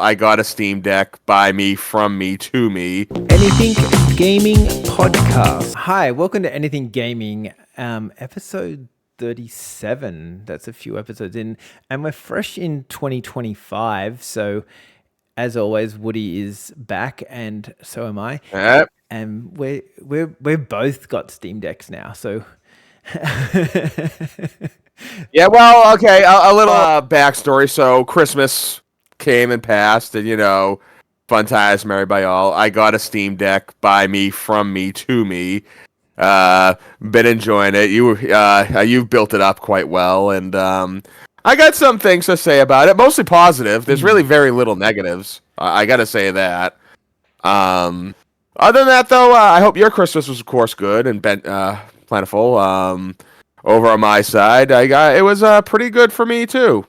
I got a Steam Deck by me, from me, to me. Anything Gaming Podcast. Hi, welcome to Anything Gaming, episode 37. That's a few episodes in, and we're fresh in 2025. So, as always, Woody is back, and so am I. Yep. And we're both got Steam Decks now. So, Yeah, well, okay, a little backstory. So Christmas came and passed, and fun times, merry by all. I got a Steam Deck by me, from me, to me. Been enjoying it. You've built it up quite well, and I got some things to say about it. Mostly positive. There's really very little negatives. I gotta say that. Other than that, though, I hope your Christmas was, of course, good and plentiful. Over on my side, it was pretty good for me too.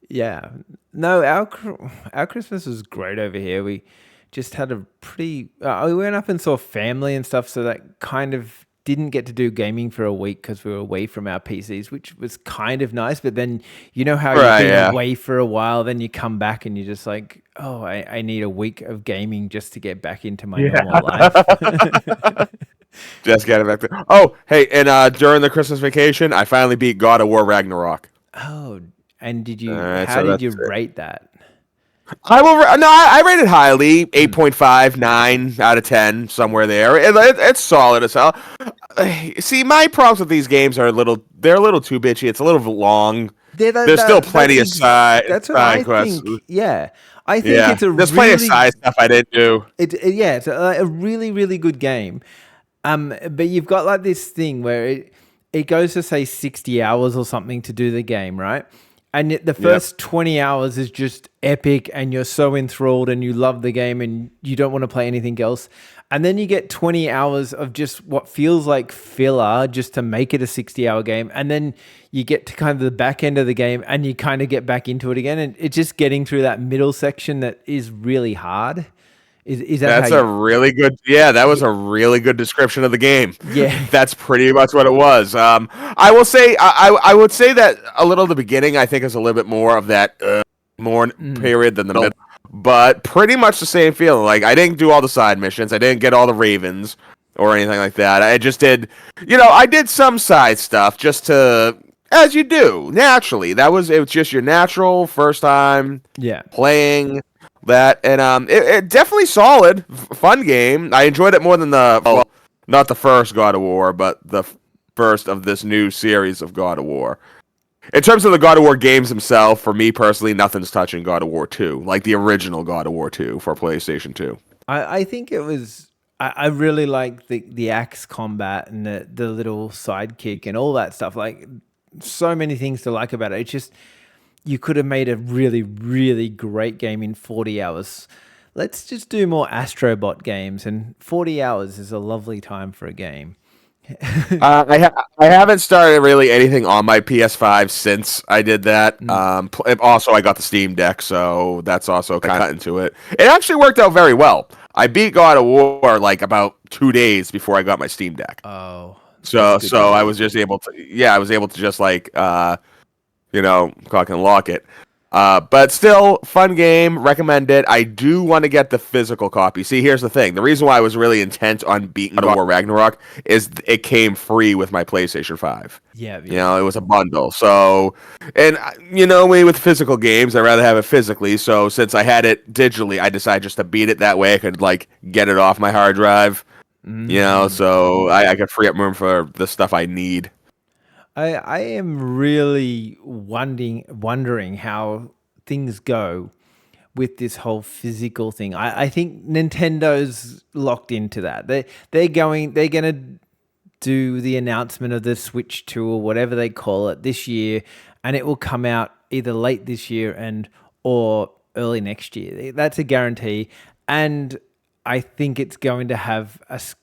yeah, no, our Christmas was great over here. We just had a pretty. We went up and saw family and stuff, so that kind of didn't get to do gaming for a week because we were away from our PCs, which was kind of nice. But then you know how Right, you've been yeah. away for a while, then you come back and you're just like, oh, I need a week of gaming just to get back into my normal life. Just getting back there. Oh, hey, and during the Christmas vacation, I finally beat God of War Ragnarok. Oh, and did you? Alright, How so did you that's it. rate that? I rated highly, 8.5, 9 out of 10, somewhere there. It's solid as hell. See, my problems with these games are they're a little too bitchy. It's a little long. There's still plenty of That's what I quests. think. Yeah, I think Yeah, it's a there's plenty of really side stuff I didn't do. yeah, it's a really, really good game. But you've got like this thing where it goes to say 60 hours or something to do the game, right? And the first 20 hours is just epic and you're so enthralled and you love the game and you don't want to play anything else. And then you get 20 hours of just what feels like filler just to make it a 60-hour game. And then you get to kind of the back end of the game and you kind of get back into it again. And it's just getting through that middle section that is really hard. Is that That's a really good. Yeah, that was a really good description of the game. Yeah. That's pretty much what it was. I will say, I would say that a little of the beginning, I think, is a little bit more of that more period than the middle, but pretty much the same feeling. Like I didn't do all the side missions, I didn't get all the ravens or anything like that. I just did, I did some side stuff just to, as you do naturally. It was just your natural first time playing that, and it definitely solid, fun game. I enjoyed it more than not the first God of War, but the first of this new series of God of War. In terms of the God of War games themselves, for me personally, nothing's touching God of War 2, like the original God of War 2 for PlayStation 2. I think it was. I really like the axe combat and the little sidekick and all that stuff. Like so many things to like about it. It's just you could have made a really, really great game in 40 hours. Let's just do more Astrobot games, and 40 hours is a lovely time for a game. I haven't started really anything on my PS5 since I did that. Also, I got the Steam Deck, so that's also kind of cut into it. It actually worked out very well. I beat God of War like about 2 days before I got my Steam Deck. Oh, so I was just able to, I was able to just like, cock and lock it. But still, fun game, recommend it. I do want to get the physical copy. See, here's the thing. The reason why I was really intent on beating God of War Ragnarok is it came free with my PlayStation 5. Yeah. It was a bundle. So, and me with physical games, I'd rather have it physically. So since I had it digitally, I decided just to beat it that way. I could like get it off my hard drive, so I could free up room for the stuff I need. I am really wondering how things go with this whole physical thing. I think Nintendo's locked into that. They're gonna do the announcement of the Switch 2 or whatever they call it this year, and it will come out either late this year or early next year. That's a guarantee, and I think it's going to have as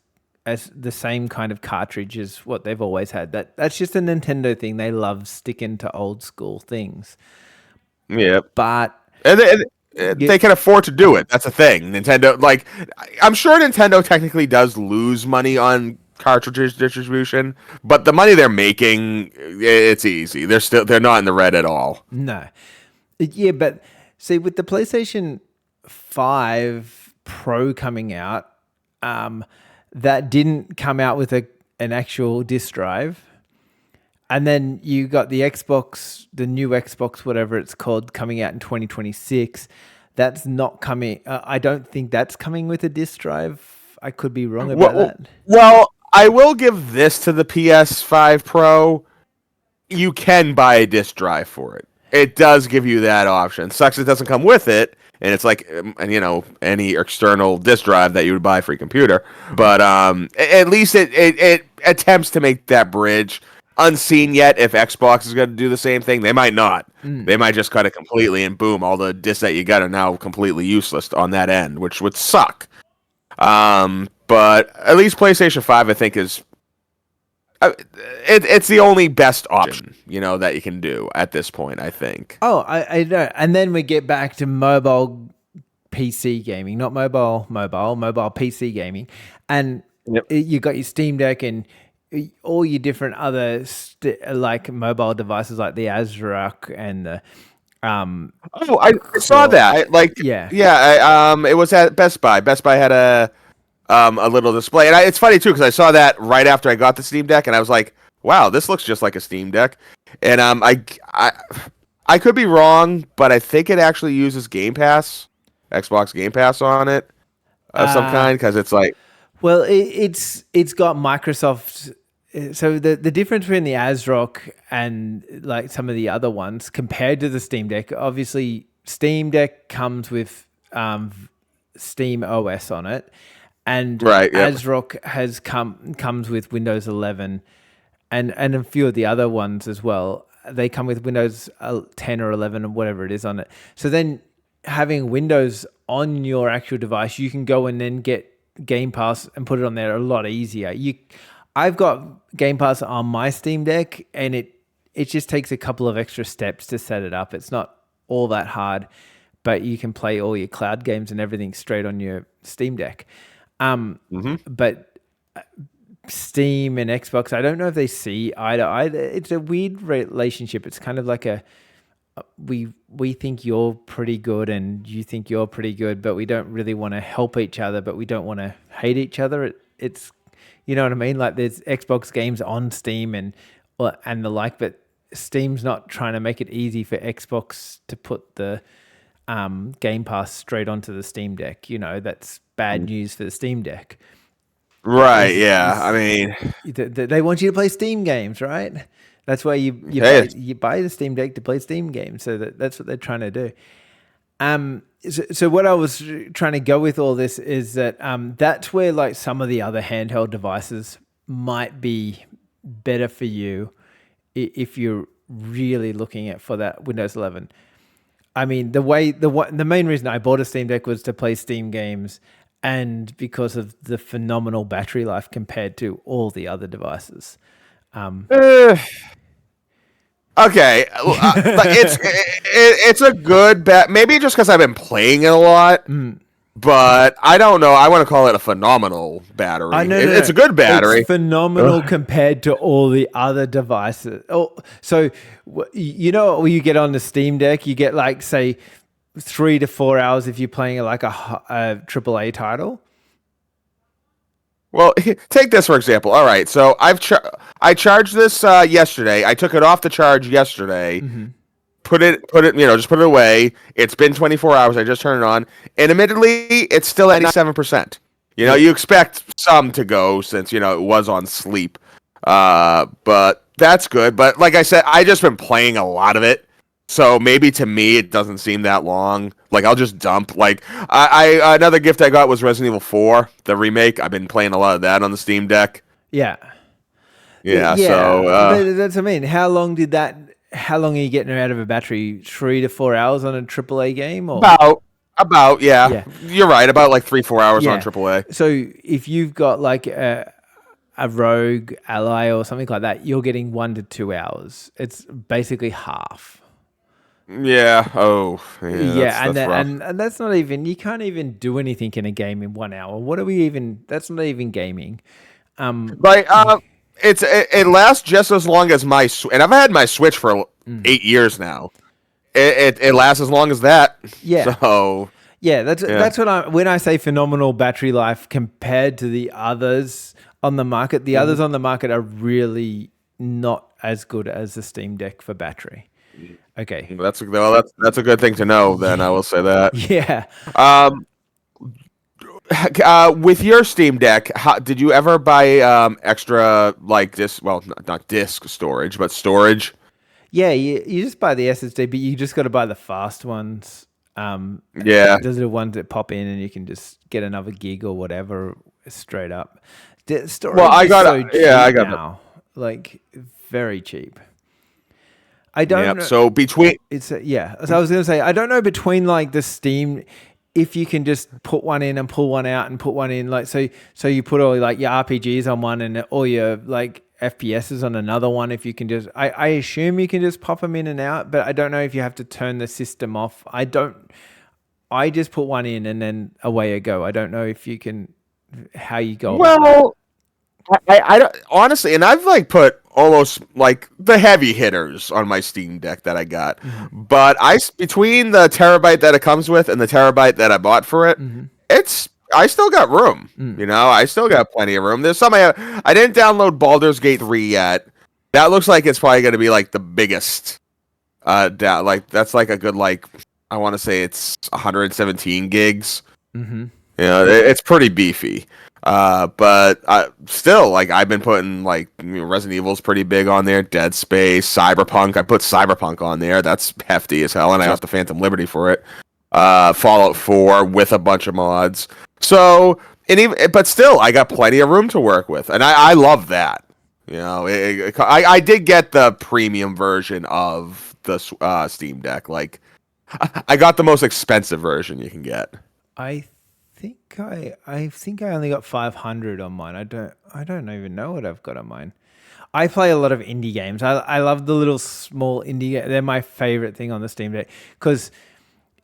the same kind of cartridge as what they've always had. That's just a Nintendo thing. They love sticking to old school things. Yeah, but they can afford to do it. That's a thing. Nintendo, like, I'm sure Nintendo technically does lose money on cartridge distribution, but the money they're making, it's easy. They're not in the red at all. No, yeah, but see, with the PlayStation 5 Pro coming out, that didn't come out with an actual disk drive. And then you got the Xbox, the new Xbox, whatever it's called, coming out in 2026. That's not coming. I don't think that's coming with a disk drive. I could be wrong about that. Well, I will give this to the PS5 Pro. You can buy a disk drive for it. It does give you that option. Sucks it doesn't come with it, and it's like, any external disk drive that you would buy for your computer. But at least it attempts to make that bridge. Unseen yet if Xbox is going to do the same thing. They might not. They might just cut it completely, and boom, all the discs that you got are now completely useless on that end, which would suck. But at least PlayStation 5, I think, is it's the only best option, that you can do at this point, I think. Oh, I know. And then we get back to mobile PC gaming, not mobile PC gaming. And you got your Steam Deck and all your different other like mobile devices like the ASRock and the I saw that. It was at Best Buy. Best Buy had a little display, and it's funny too because I saw that right after I got the Steam Deck, and I was like, "Wow, this looks just like a Steam Deck." And I could be wrong, but I think it actually uses Game Pass, Xbox Game Pass on it of some kind, because it's like. Well, it's got Microsoft. So the difference between the ASRock and like some of the other ones compared to the Steam Deck, obviously Steam Deck comes with Steam OS on it, and ASRock comes with Windows 11, and a few of the other ones as well. They come with Windows 10 or 11 or whatever it is on it. So then having Windows on your actual device, you can go and then get Game Pass and put it on there a lot easier. I've got Game Pass on my Steam Deck, and it just takes a couple of extra steps to set it up. It's not all that hard, but you can play all your cloud games and everything straight on your Steam Deck. But Steam and Xbox, I don't know if they see eye to eye. It's a weird relationship. It's kind of like we think you're pretty good and you think you're pretty good, but we don't really want to help each other, but we don't want to hate each other. It's you know what I mean? Like there's Xbox games on Steam and the like, but Steam's not trying to make it easy for Xbox to put the Game Pass straight onto the Steam Deck. That's bad news for the Steam Deck. Right, yeah. I mean, they want you to play Steam games, right? That's why you buy the Steam Deck to play Steam games. So that's what they're trying to do. So what I was trying to go with all this is that that's where like some of the other handheld devices might be better for you if you're really looking at for that Windows 11. I mean, the main reason I bought a Steam Deck was to play Steam games, and because of the phenomenal battery life compared to all the other devices. Okay, it's a good bet. Maybe just because I've been playing it a lot, but I don't know. I want to call it a phenomenal battery. It's a good battery. It's phenomenal compared to all the other devices. Oh, so when you get on the Steam Deck, you get like say 3 to 4 hours if you're playing like a AAA title. Well, take this for example. All right, so I charged this yesterday. I took it off the charge yesterday. Put it, just put it away. It's been 24 hours. I just turned it on, and admittedly, it's still at 97%. You expect some to go since it was on sleep, but that's good. But like I said, I just been playing a lot of it. So maybe to me it doesn't seem that long. Like I'll just dump. Like I another gift I got was Resident Evil 4, the remake. I've been playing a lot of that on the Steam Deck. Yeah. So that's what I mean. How long are you getting out of a battery? 3 to 4 hours on a AAA game, or about yeah. You're right. About like 3-4 hours on AAA. So if you've got like a Rogue Ally or something like that, you're getting 1 to 2 hours. It's basically half. Yeah. Oh. Yeah. And that's not even. You can't even do anything in a game in 1 hour. What are we even? That's not even gaming. It lasts just as long as my and I've had my Switch for 8 years now. It lasts as long as that. Yeah. So Yeah, that's what when I say phenomenal battery life compared to the others on the market. The others on the market are really not as good as the Steam Deck for battery. Okay. That's a good thing to know. Then I will say that. Yeah. Um, with your Steam Deck, did you ever buy extra like this? Well, not disk storage, but storage. Yeah, you just buy the SSD, but you just got to buy the fast ones. Yeah. Those are the ones that pop in and you can just get another gig or whatever straight up. The storage Well, is so cheap I got now, like very cheap. I don't Yep. know. So between It's yeah. So I was gonna say I don't know between like the Steam, if you can just put one in and pull one out and put one in, like so you put all like your RPGs on one and all your like FPSs on another one. If you can just, I assume you can just pop them in and out, but I don't know if you have to turn the system off. I just put one in and then away I go. I don't know if you can, how you go about that. well, I don't honestly, and I've like put almost like the heavy hitters on my Steam Deck that I got, but between the terabyte that it comes with and the terabyte that I bought for it, I still got room. You know, I still got plenty of room. There's some I didn't download Baldur's Gate 3 yet. That looks like it's probably going to be like the biggest. Like that's like a good like I want to say it's 117 gigs. You know, it's pretty beefy. But still, like I've been putting like Resident Evil's pretty big on there. Dead Space, Cyberpunk. I put Cyberpunk on there. That's hefty as hell, and I got the Phantom Liberty for it. Fallout 4 with a bunch of mods. So, but still, I got plenty of room to work with, and I love that. You know, I did get the premium version of the Steam Deck. Like, I got the most expensive version you can get. I think I only got 500 on mine. I don't even know what I've got on mine. I play a lot of indie games. I love the little small indie. They're my favorite thing on the Steam Deck because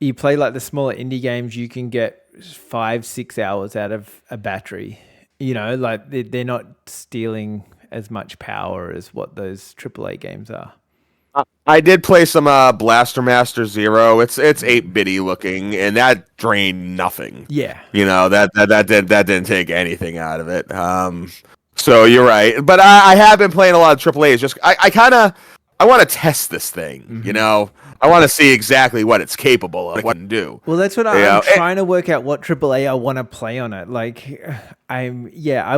you play like the smaller indie games. You can get 5-6 hours out of a battery. You know, like they're not stealing as much power as what those AAA games are. I did play some Blaster Master Zero. It's 8-bitty looking, and that drained nothing. Yeah, You know that didn't take anything out of it. So you're right, but I have been playing a lot of AAA's. Just I want to test this thing. You know, I want to see exactly what it's capable of, what it can do. well, that's what I'm trying to work out. What AAA I want to play on it. Like, I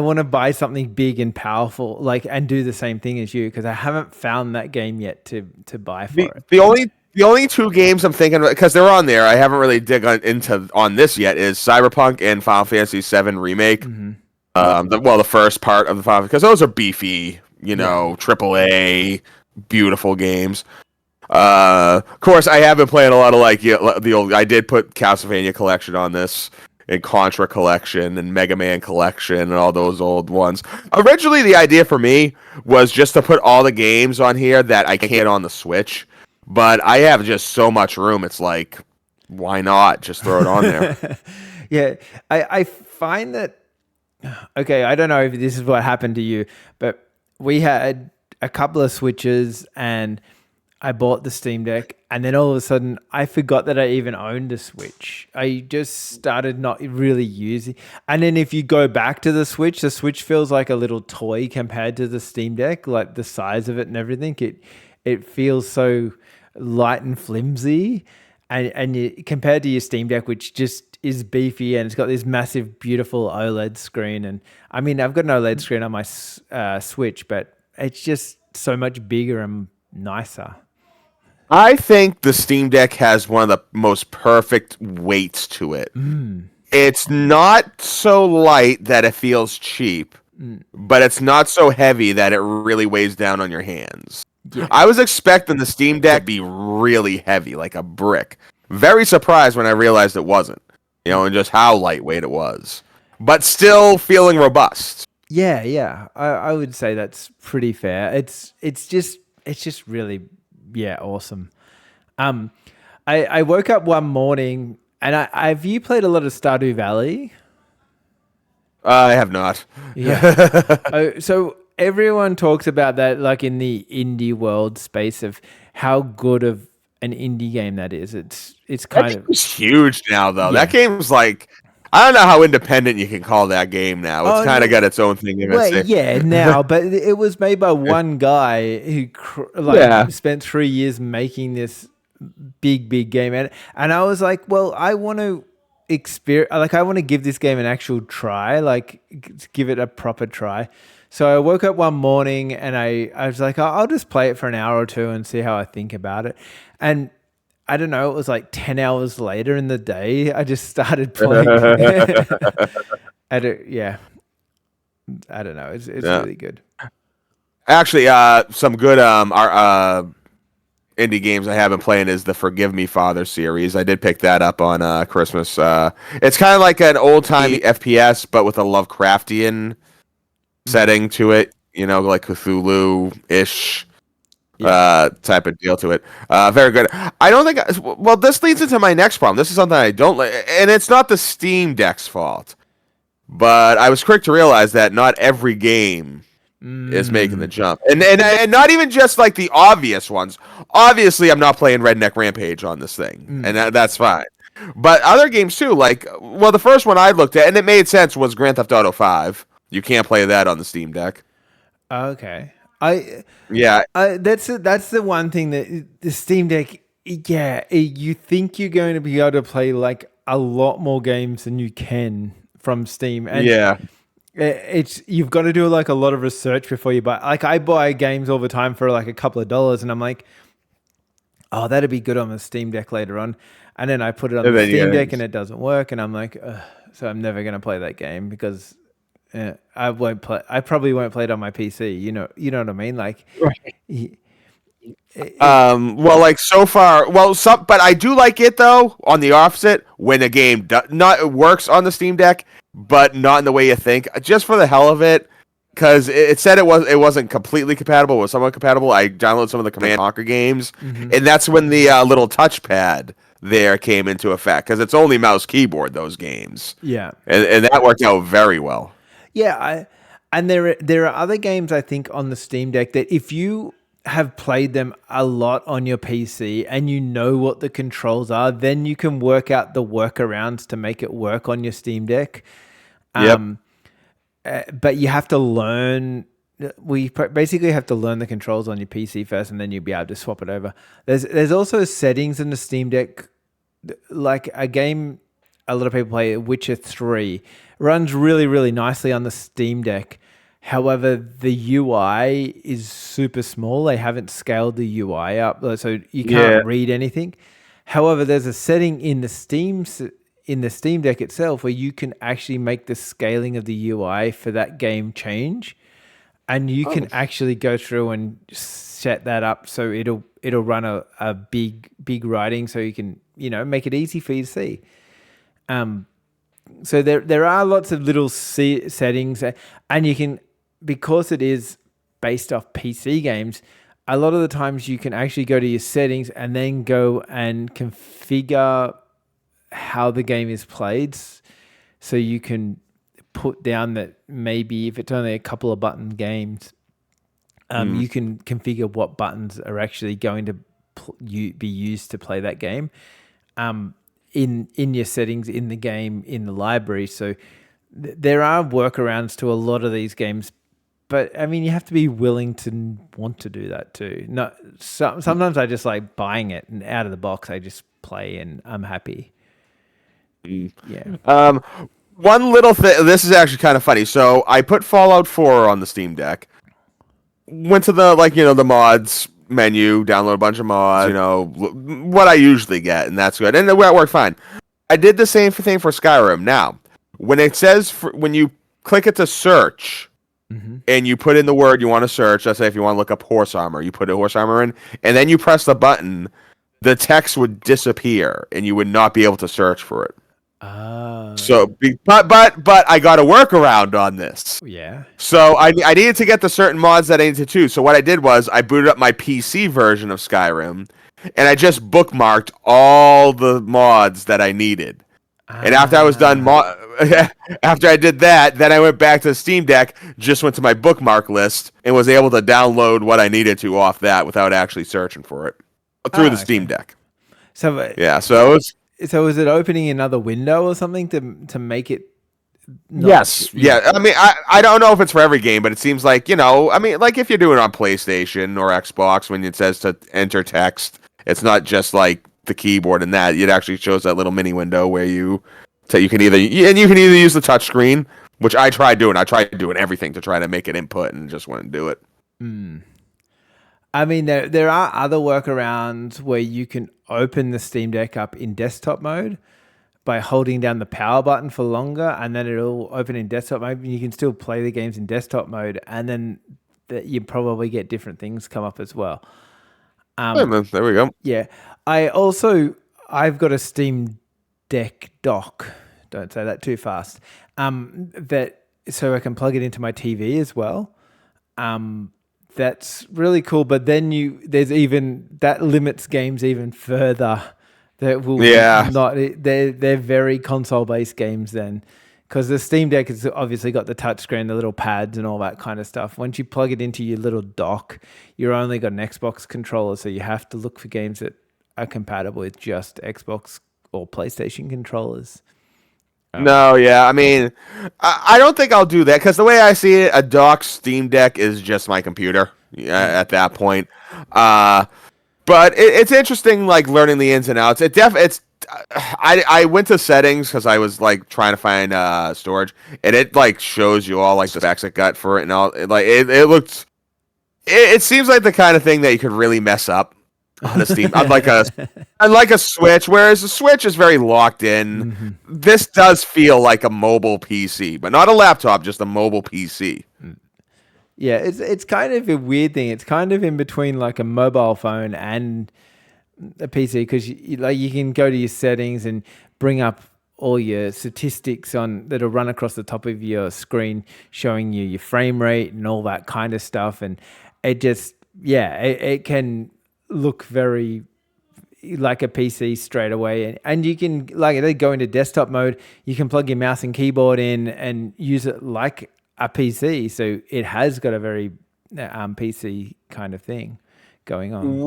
want to buy something big and powerful, like, and do the same thing as you because I haven't found that game yet to buy for it. The only two games I'm thinking because they're on there, I haven't really into this yet. Is Cyberpunk and Final Fantasy VII Remake. The first part of the Final because those are beefy, you know, AAA, beautiful games. Of course, I have been playing a lot of like the old. I did put Castlevania Collection on this, and Contra Collection, and Mega Man Collection, and all those old ones. Originally, the idea for me was just to put all the games on here that I can't get on the Switch, but I have just so much room. It's like, why not just throw it on there? Yeah, I find that. Okay, I don't know if this is what happened to you, but we had a couple of Switches and I bought the Steam Deck and then all of a sudden I forgot that I even owned a Switch. I just started not really using. And then if you go back to the Switch feels like a little toy compared to the Steam Deck, like the size of it and everything. It feels so light and flimsy. And compared to your Steam Deck, which just is beefy and it's got this massive, beautiful OLED screen. And I mean, I've got an OLED screen on my Switch, but it's just so much bigger and nicer. I think the Steam Deck has one of the most perfect weights to it. It's not so light that it feels cheap, but it's not so heavy that it really weighs down on your hands. Yeah. I was expecting the Steam Deck to be really heavy, like a brick. Very surprised when I realized it wasn't, you know, and just how lightweight it was, but still feeling robust. Yeah. I would say that's pretty fair. It's just really, awesome. I woke up one morning and have you played a lot of Stardew Valley? I have not. Yeah. So everyone talks about that, like in the indie world space of how good of an indie game that is. It's That kind of game's huge now, though. yeah. That game's like, I don't know how independent you can call that game now. It's Oh, kind of no, got its own thing. well, yeah, now, but it was made by one guy who Yeah. spent 3 years making this big game, and I was like, well, I want to I want to give this game an actual try, like give it a proper try. So I woke up one morning and I was like, I'll just play it for an hour or two and see how I think about it. And I don't know, it was like 10 hours later in the day, I just started playing. Yeah, I don't know. It's Yeah. really good. Actually, some good indie games I have been playing is the Forgive Me Father series. I did pick that up on Christmas. It's kind of like an old timey FPS, but with a Lovecraftian setting to it. You know, like Cthulhu ish type of deal to it. Very good. I don't think. Well, this leads into my next problem. This is something I don't like, and it's not the Steam Deck's fault. But I was quick to realize that not every game is making the jump, and not even just like the obvious ones. Obviously, I'm not playing Redneck Rampage on this thing, and that's fine. But other games too, like the first one I looked at, and it made sense, was Grand Theft Auto 5. You can't play that on the Steam Deck. Okay, Yeah, that's the one thing that the Steam Deck. Yeah, you think you're going to be able to play like a lot more games than you can from Steam, and yeah. it's you've got to do like a lot of research before you buy. Like I buy games all the time for like a couple of dollars, and I'm like, oh, that'd be good on the Steam Deck later on. And then I put it on the Steam Deck, and it doesn't work, and I'm like, ugh. So I'm never gonna play that game because I won't play. I probably won't play it on my PC. You know what I mean? Like, Right. Well, like so far, but I do like it though. On the opposite, when a game not works on the Steam Deck, but not in the way you think, just for the hell of it, because it said it wasn't completely compatible, it was somewhat compatible. I downloaded some of the Command & Conquer games, and that's when the little touchpad there came into effect, because it's only mouse keyboard, those games. Yeah, and that worked out very well. Yeah, and there are other games I think on the Steam Deck that if you have played them a lot on your PC and you know what the controls are, then you can work out the workarounds to make it work on your Steam Deck. But you have to learn. We basically have to learn the controls on your PC first, and then you'll be able to swap it over. There's also settings in the Steam Deck, like a game a lot of people play, Witcher 3, runs really, really nicely on the Steam Deck. However, the UI is super small. They haven't scaled the UI up, so you can't read anything. However, there's a setting in the Steam Deck itself where you can actually make the scaling of the UI for that game change, and you can actually go through and set that up so it'll run a big writing, so you can make it easy for you to see. So there are lots of little settings, and you can, because it is based off PC games, a lot of the times you can actually go to your settings and then go and configure how the game is played. So you can put down that maybe if it's only a couple of button games, you can configure what buttons are actually going to be used to play that game in your settings, in the game, in the library. So there are workarounds to a lot of these games. But I mean, you have to be willing to want to do that too. No, sometimes I just like buying it and out of the box, I just play and I'm happy. Yeah. One little thing. This is actually kind of funny. So I put Fallout 4 on the Steam Deck. Went to the the mods menu, download a bunch of mods. What I usually get, and that's good. And it worked fine. I did the same thing for Skyrim. Now, when it says when you click it to search. And you put in the word you want to search. Let's say if you want to look up horse armor, you put a horse armor in, and then you press the button, the text would disappear, and you would not be able to search for it. So, but I got a workaround on this. Yeah. So I needed to get the certain mods that I needed to. So what I did was I booted up my PC version of Skyrim, and I just bookmarked all the mods that I needed. And after I was done, after I did that, then I went back to the Steam Deck, just went to my bookmark list, and was able to download what I needed to off that without actually searching for it. through the Ah, Steam okay. Deck. So, Yeah, so it's so is it opening another window or something to make it not? yes, Yeah. yeah. I mean, I don't know if it's for every game, but it seems like I mean, like if you're doing it on PlayStation or Xbox, when it says to enter text, it's not just like the keyboard and that. It actually shows that little mini window where you can either use the touchscreen, which I tried doing. I tried doing everything to try to make it input and just wouldn't do it. Mm. I mean, there are other workarounds where you can open the Steam Deck up in desktop mode by holding down the power button for longer, and then it'll open in desktop mode. And you can still play the games in desktop mode, and then you probably get different things come up as well. And then, there we go. Yeah, I've got a Steam Deck dock. Don't say that too fast. That so I can plug it into my TV as well. That's really cool. But then there's even that limits games even further. That will Yeah. not. They're very console based games then, because the Steam Deck has obviously got the touchscreen, the little pads, and all that kind of stuff. Once you plug it into your little dock, you're only got an Xbox controller, so you have to look for games that are compatible with just Xbox or PlayStation controllers. No, yeah. I mean, I don't think I'll do that because the way I see it, a dock Steam Deck is just my computer at that point. But it's interesting, like learning the ins and outs. It's. I went to settings because I was like trying to find storage, and it like shows you all like the specs it got for it and all. It looks. It seems like the kind of thing that you could really mess up on a Steam. Unlike a Switch, whereas the Switch is very locked in. Mm-hmm. This does feel like a mobile PC, but not a laptop, just a mobile PC. Yeah, it's kind of a weird thing. It's kind of in between like a mobile phone and a PC, because you can go to your settings and bring up all your statistics on that'll run across the top of your screen, showing you your frame rate and all that kind of stuff. And it just it can look very like a PC straight away, and you can like they go into desktop mode. You can plug your mouse and keyboard in and use it like a PC, so it has got a very PC kind of thing going on.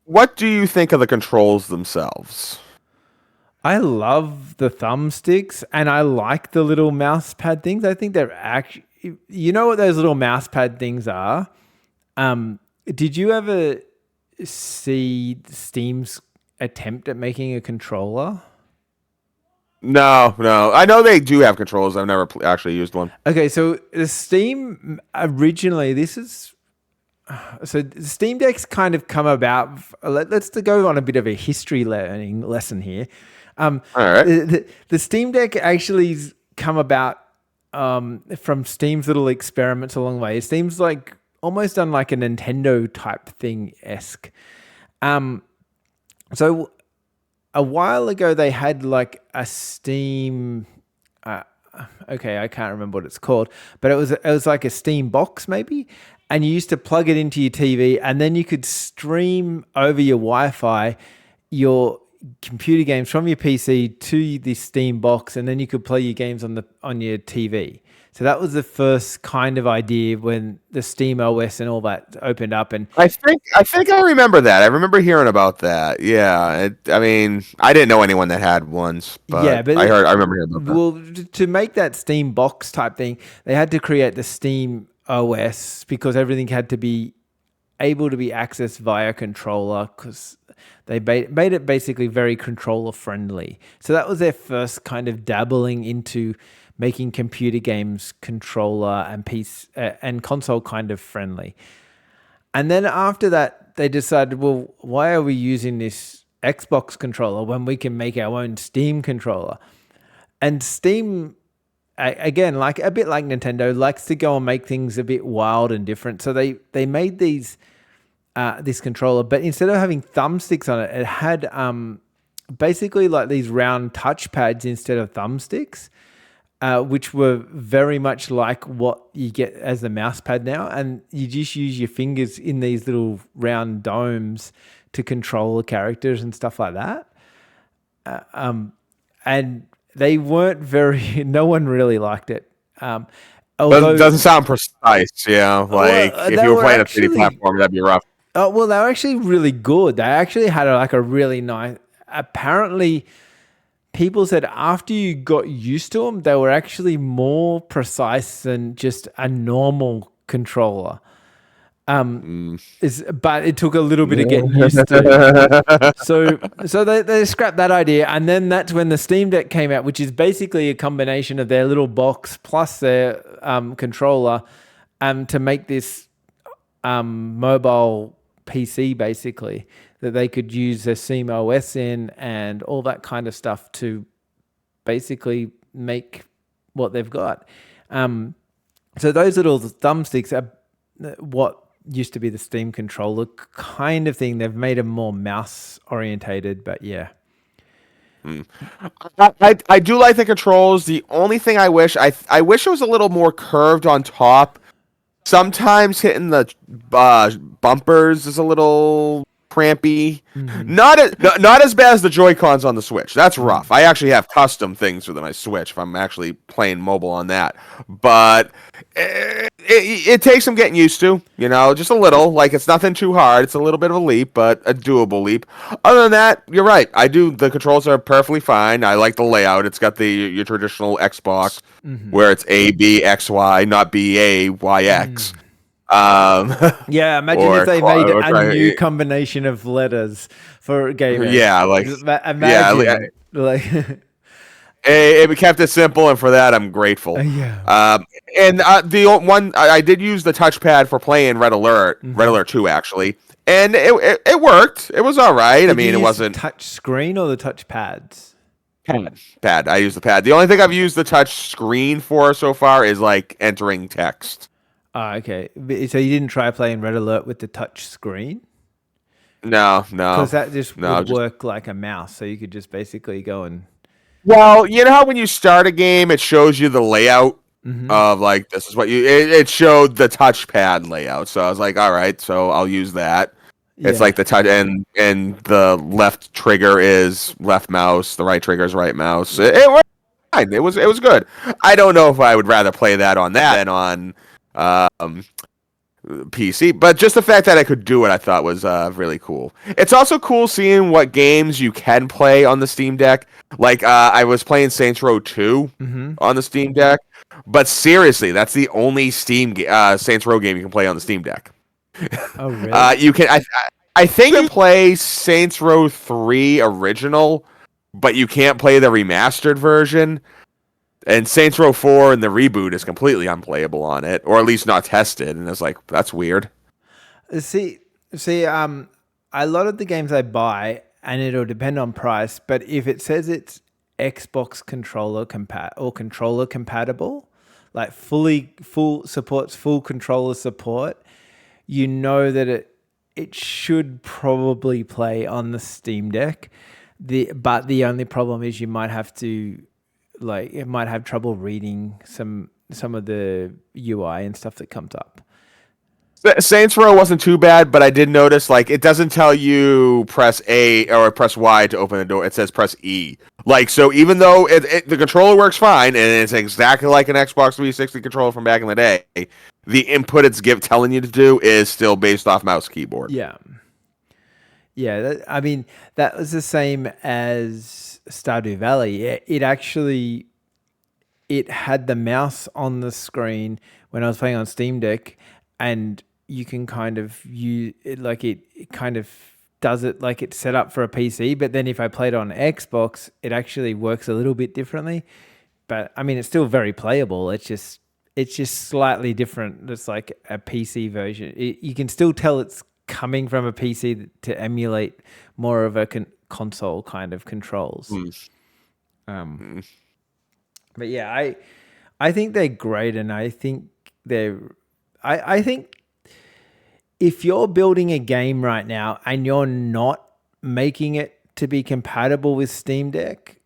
What do you think of the controls themselves? I love the thumbsticks, and I like the little mouse pad things. I think they're actually, you know what those little mouse pad things are? Did you ever see Steam's attempt at making a controller? No. I know they do have controls. I've never actually used one. Okay, so the Steam originally, so the Steam Deck's kind of come about. Let's go on a bit of a history learning lesson here. All right. The Steam Deck actually's come about from Steam's little experiments along the way. Steam's like almost done like a Nintendo type thing esque. So a while ago they had like a Steam. Okay, I can't remember what it's called, but it was like a Steam box maybe, and you used to plug it into your TV, and then you could stream over your Wi-Fi your computer games from your PC to the Steam box, and then you could play your games on your TV. So that was the first kind of idea when the Steam OS and all that opened up. And I think I remember that. I remember hearing about that. Yeah. I mean, I didn't know anyone that had ones, but yeah, but I remember hearing about that. well, to make that Steam box type thing, they had to create the Steam OS because everything had to be able to be accessed via controller, because they made it basically very controller friendly. So that was their first kind of dabbling into making computer games controller and and console kind of friendly. And then after that, they decided, well, why are we using this Xbox controller when we can make our own Steam controller? And Steam, again, like a bit like Nintendo, likes to go and make things a bit wild and different. So they made this controller, but instead of having thumbsticks on it, it had basically like these round touch pads instead of thumbsticks. Which were very much like what you get as the mouse pad now. And you just use your fingers in these little round domes to control the characters and stuff like that. And they weren't no one really liked it. Although, doesn't sound precise, like if you were playing a 3D platform, that'd be rough. Oh, well, they were actually really good. They actually had like a really nice. Apparently, people said after you got used to them, they were actually more precise than just a normal controller. Mm. But it took a little bit of getting used to. So they scrapped that idea, and then that's when the Steam Deck came out, which is basically a combination of their little box plus their controller, to make this mobile PC basically that they could use their Steam OS in and all that kind of stuff to basically make what they've got. So those little thumbsticks are what used to be the Steam controller kind of thing. They've made them more mouse orientated, but yeah. I do like the controls. The only thing I wish it was a little more curved on top. Sometimes hitting the bumpers is a little crampy. Not as bad as the Joy-Cons on the Switch. That's rough. I actually have custom things for my Switch if I'm actually playing mobile on that. But it takes some getting used to, just a little. Like, it's nothing too hard. It's a little bit of a leap, but a doable leap. Other than that, you're right. The controls are perfectly fine. I like the layout. It's got your traditional Xbox where it's A, B, X, Y, not B, A, Y, X. Yeah, imagine if they made a new combination of letters for gamers. Yeah, imagine. It kept it simple, and for that, I'm grateful. And the one I did use the touchpad for playing Red Alert 2, actually, and it worked. It was all right. I mean, it wasn't touch screen or the touch pads. Pad. I use the pad. The only thing I've used the touch screen for so far is like entering text. Okay. So you didn't try playing Red Alert with the touch screen? No. Because that would work like a mouse, so you could just basically go and... Well, you know how when you start a game, it shows you the layout of like, this is what it showed the touchpad layout. So I was like, all right, so I'll use that. Yeah. It's like the touch and the left trigger is left mouse, the right trigger is right mouse. It was fine. It was good. I don't know if I would rather play that on that than on PC, but just the fact that I could do it, I thought was really cool. It's also cool seeing what games you can play on the Steam Deck. Like I was playing Saints Row 2 on the Steam Deck, but seriously, that's the only Saints Row game you can play on the Steam Deck. Oh, really? You can. I think you can play Saints Row 3 original, but you can't play the remastered version. And Saints Row 4 and the reboot is completely unplayable on it, or at least not tested. And it's like, that's weird. See, a lot of the games I buy, and it'll depend on price, but if it says it's Xbox controller controller compatible, like supports full controller support, you know that it should probably play on the Steam Deck. But the only problem is you might have to... like it might have trouble reading some of the UI and stuff that comes up. Saints Row wasn't too bad, but I did notice like it doesn't tell you press A or press Y to open the door. It says press E. Like, so even though the controller works fine and it's exactly like an Xbox 360 controller from back in the day, the input it's telling you to do is still based off mouse keyboard. Yeah. I mean, that was the same as Stardew Valley. It had the mouse on the screen when I was playing on Steam Deck, and you can kind of use it like it kind of does it like it's set up for a PC. But then if I played on Xbox, it actually works a little bit differently. But I mean, it's still very playable. It's just slightly different. It's like a PC version. You can still tell it's coming from a PC to emulate more of a console kind of controls. But yeah, I think they're great, and I think I think if you're building a game right now and you're not making it to be compatible with Steam Deck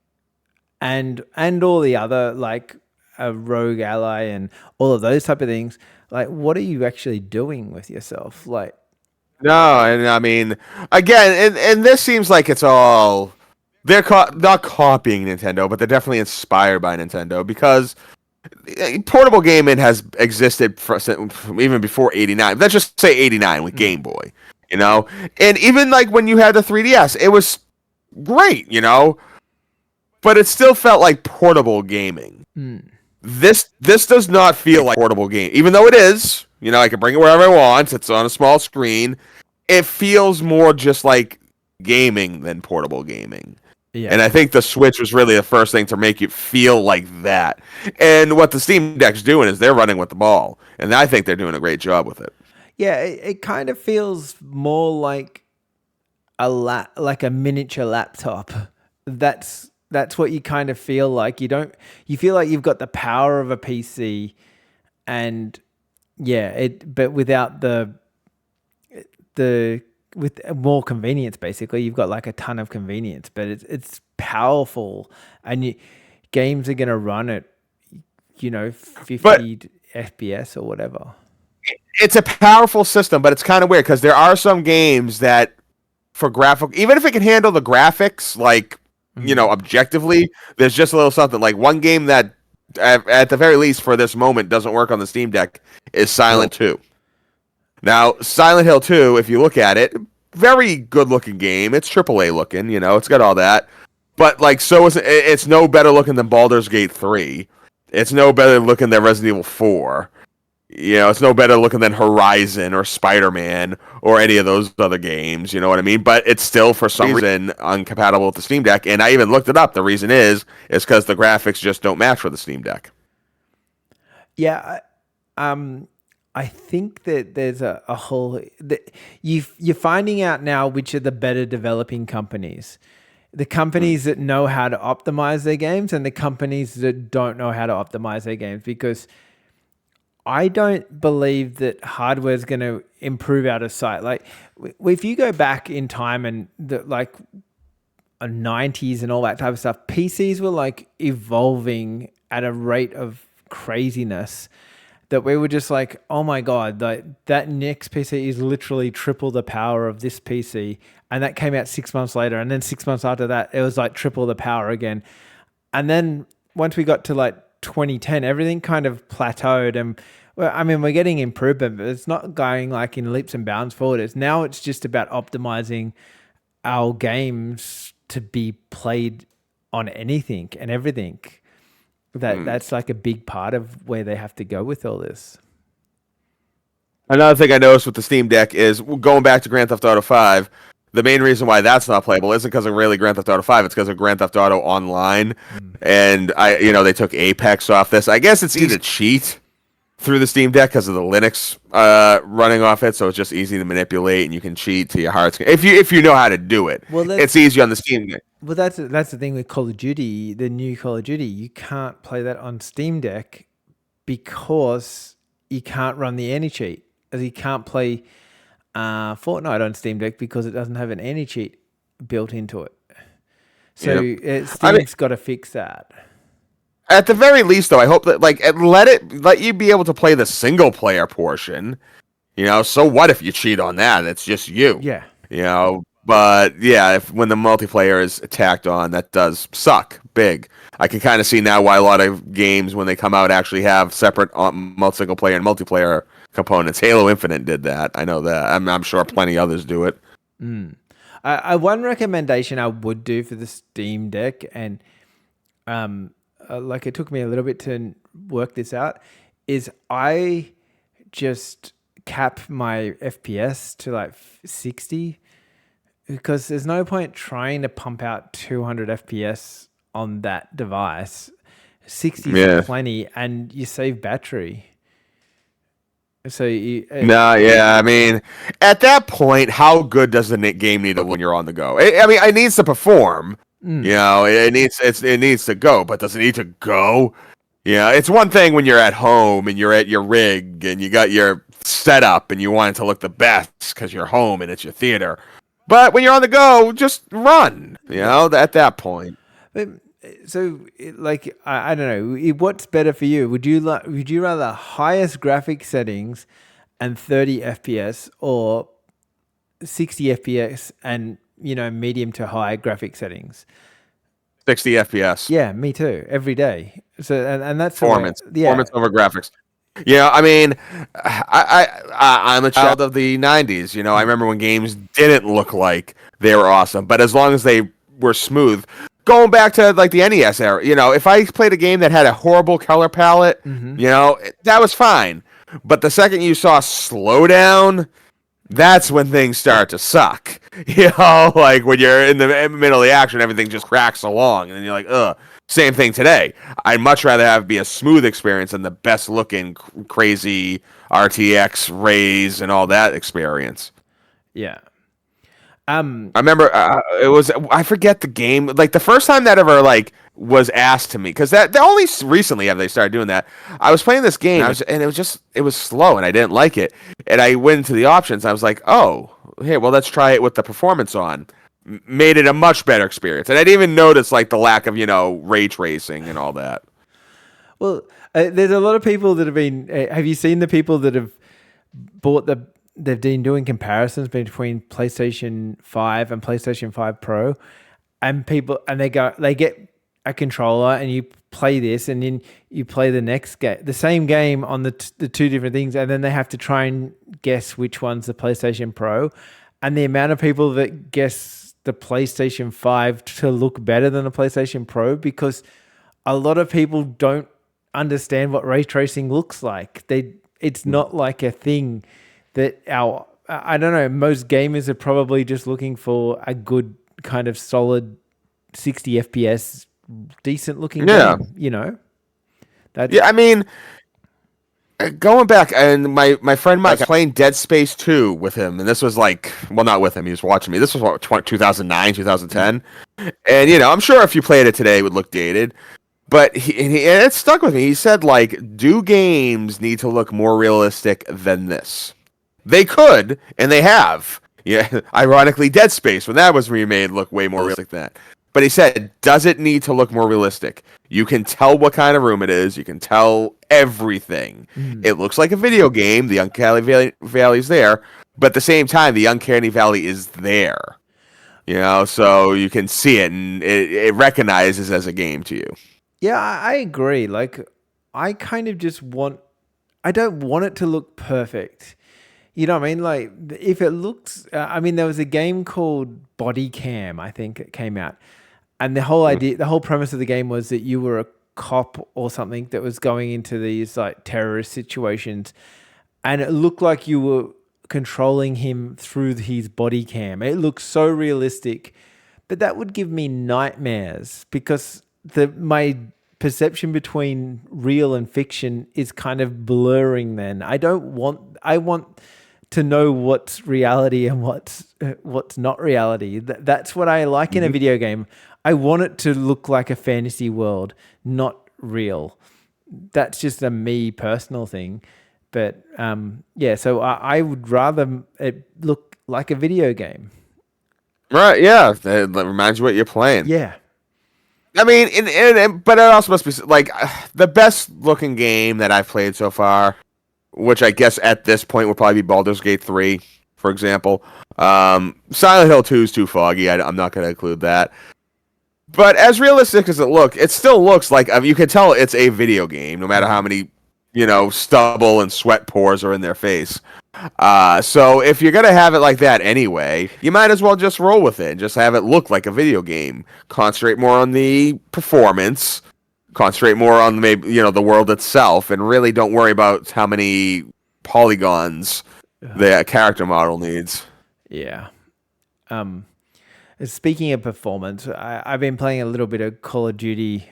and all the other like a Rogue Ally and all of those type of things, like what are you actually doing with yourself? Like, no, and I mean, again, and this seems like it's all they're not copying Nintendo, but they're definitely inspired by Nintendo because portable gaming has existed even before '89. Let's just say '89 with Game Boy, you know. And even like when you had the 3DS, it was great, you know, but it still felt like portable gaming. This does not feel like portable game, even though it is. You know, I can bring it wherever I want. It's on a small screen. It feels more just like gaming than portable gaming. Yeah. And I think the Switch was really the first thing to make you feel like that. And what the Steam Deck's doing is they're running with the ball, and I think they're doing a great job with it. Yeah, it kind of feels more like like a miniature laptop. That's what you kind of feel like. You feel like you've got the power of a PC, and yeah, but without the with more convenience. Basically, you've got like a ton of convenience, but it's powerful, and games are gonna run at 50 But FPS or whatever. it's a powerful system, but it's kind of weird because there are some games that, for graphic, even if it can handle the graphics, like, you know, objectively, there's just a little something. Like one game that, at the very least, for this moment, doesn't work on the Steam Deck is Silent 2. Now, Silent Hill 2, if you look at it, very good looking game. It's AAA looking, you know, it's got all that. But like, it's no better looking than Baldur's Gate 3. It's no better looking than Resident Evil 4. You know, it's no better looking than Horizon or Spider-Man or any of those other games, you know what I mean? But it's still, for some reason, uncompatible with the Steam Deck. And I even looked it up. The reason is because the graphics just don't match with the Steam Deck. Yeah, I think that there's a whole you're finding out now which are the better developing companies. The companies that know how to optimize their games and the companies that don't know how to optimize their games, because I don't believe that hardware is going to improve out of sight. Like, if you go back in time and like a 90s and all that type of stuff, PCs were like evolving at a rate of craziness that we were just like, oh my God, that next PC is literally triple the power of this PC. And that came out 6 months later. And then 6 months after that, it was like triple the power again. And then once we got to like 2010, everything kind of plateaued. And well, I mean, we're getting improvement, but it's not going like in leaps and bounds forward. It's just about optimizing our games to be played on anything and everything. That's like a big part of where they have to go with all this. Another thing I noticed with the Steam Deck is, going back to Grand Theft Auto 5, the main reason why that's not playable isn't because of really Grand Theft Auto 5, it's because of Grand Theft Auto Online. And they took Apex off this. I guess it's easy to cheat through the Steam Deck because of the Linux running off it, so it's just easy to manipulate, and you can cheat to your heart's if you know how to do it. Well, it's easy on the Steam Deck. Well, that's the thing with Call of Duty, the new Call of Duty. You can't play that on Steam Deck because you can't run the anti-cheat. As you can't play Fortnite on Steam Deck because it doesn't have an anti-cheat built into it. So Steam's got to fix that. At the very least, though, I hope that let you be able to play the single player portion. You know, so what if you cheat on that? It's just you. Yeah. You know, but yeah, when the multiplayer is attacked on, that does suck big. I can kind of see now why a lot of games, when they come out, actually have separate single player and multiplayer components. Halo Infinite did that. I know that. I'm sure plenty others do it. One recommendation I would do for the Steam Deck, and like it took me a little bit to work this out, is I just cap my FPS to like 60, because there's no point trying to pump out 200 FPS on that device. 60 is plenty, and you save battery. So I mean, at that point, how good does the game need to when you're on the go? It needs to perform. You know, it needs to go, but does it need to go? Yeah, it's one thing when you're at home and you're at your rig and you got your setup and you want it to look the best because you're home and it's your theater. But when you're on the go, just run. You know, at that point. So, like, I don't know, what's better for you? Would you rather highest graphic settings and 30 FPS, or 60 FPS and medium to high graphic settings? 60 FPS. Yeah, me too. Every day. So, and that's performance over graphics. I mean, I'm a child of the '90s. I remember when games didn't look like they were awesome, but as long as they were smooth, going back to like the NES era, if I played a game that had a horrible color palette, that was fine. But the second you saw slowdown, that's when things start to suck. Like when you're in the middle of the action, everything just cracks along, and then you're like, ugh. Same thing today. I'd much rather have be a smooth experience than the best looking crazy RTX rays and all that experience. Yeah. I remember it was I forget the game, like the first time that ever like was asked to me, because that they only recently have they started doing that. I was playing this game and it was slow and I didn't like it, and I went into the options. And I was like, oh, hey, well let's try it with the performance on. Made it a much better experience, and I didn't even notice like the lack of ray tracing and all that. Well, there's a lot of people that have been. Have you seen the people that have bought the? They've been doing comparisons between PlayStation 5 and PlayStation 5 Pro, and they get a controller and you play this, and then you play the next game, the same game on the two different things, and then they have to try and guess which one's the PlayStation Pro, and the amount of people that guess the PlayStation 5 to look better than the PlayStation Pro, because a lot of people don't understand what ray tracing looks like. It's not like a thing that I don't know, most gamers are probably just looking for a good kind of solid 60 FPS, decent looking game, I mean, going back, and my friend Mike playing Dead Space 2 with him, and this was like, well, not with him, he was watching me. This was what, 2009, 2010, and I'm sure if you played it today, it would look dated. But and it stuck with me. He said, like, do games need to look more realistic than this? They could, and they have. Yeah, ironically, Dead Space, when that was remade, looked way more realistic than that. But he said, does it need to look more realistic? You can tell what kind of room it is. You can tell everything. It looks like a video game. The Uncanny Valley's there. But at the same time, the Uncanny Valley is there. So you can see it, and it recognizes as a game to you. Yeah, I agree. Like, I kind of just I don't want it to look perfect. You know what I mean? Like, if it looks, there was a game called Body Cam, I think it came out. And the whole idea, the whole premise of the game was that you were a cop or something that was going into these like terrorist situations. And it looked like you were controlling him through his body cam. It looked so realistic, but that would give me nightmares, because my perception between real and fiction is kind of blurring then. I want to know what's reality and what's not reality. That's what I like in a video game. I want it to look like a fantasy world, not real. That's just a me personal thing. But so I would rather it look like a video game. Right, yeah. It reminds you what you're playing. Yeah. I mean, but it also must be like the best looking game that I've played so far, which I guess at this point would probably be Baldur's Gate 3, for example. Silent Hill 2 is too foggy. I'm not going to include that. But as realistic as it still looks like, you can tell it's a video game, no matter how many, stubble and sweat pores are in their face. So if you're going to have it like that anyway, you might as well just roll with it and just have it look like a video game. Concentrate more on the performance, concentrate more on maybe, the world itself, and really don't worry about how many polygons the character model needs. Yeah. Speaking of performance, I've been playing a little bit of Call of Duty,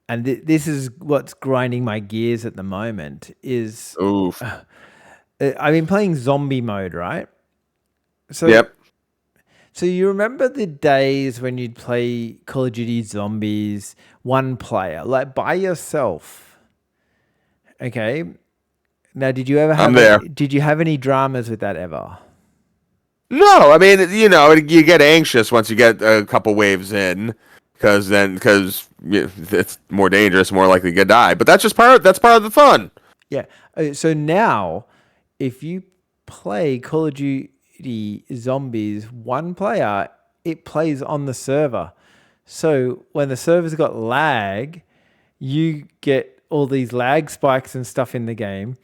and this is what's grinding my gears at the moment. Oof. I've been playing zombie mode, right? So, yep. So you remember the days when you'd play Call of Duty Zombies one player, like by yourself? Okay. Now, did you ever have? Did you have any dramas with that ever? No, I mean, you get anxious once you get a couple waves in, because it's more dangerous, more likely to die. But that's part of the fun. Yeah. So now, if you play Call of Duty Zombies one player, it plays on the server. So when the server's got lag, you get all these lag spikes and stuff in the game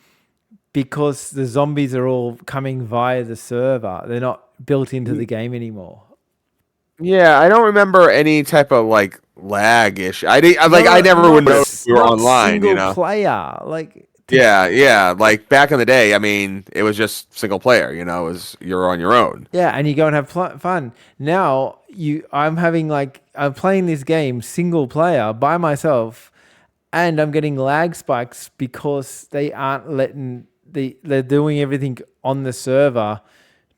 because the zombies are all coming via the server. They're not built into the game anymore. Yeah, I don't remember any type of like lag issue. I never would know if we were not online, single player. Yeah. Like back in the day, I mean, it was just single player, it was you're on your own. Yeah, and you go and have fun. Now I'm playing this game single player by myself, and I'm getting lag spikes because they aren't they're doing everything on the server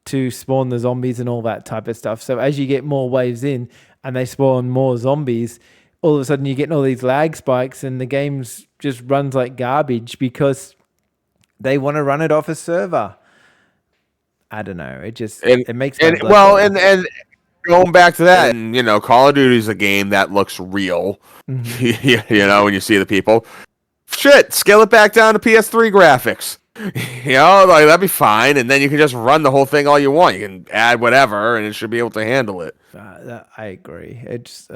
to spawn the zombies and all that type of stuff. So as you get more waves in and they spawn more zombies, all of a sudden you're getting all these lag spikes and the game's just runs like garbage because they want to run it off a server. I don't know. It makes my blood boil. And going back to that, and Call of Duty is a game that looks real. Mm-hmm. When you see the people, shit, scale it back down to PS3 graphics. That'd be fine, and then you can just run the whole thing all you want. You can add whatever, and it should be able to handle it. I agree. It's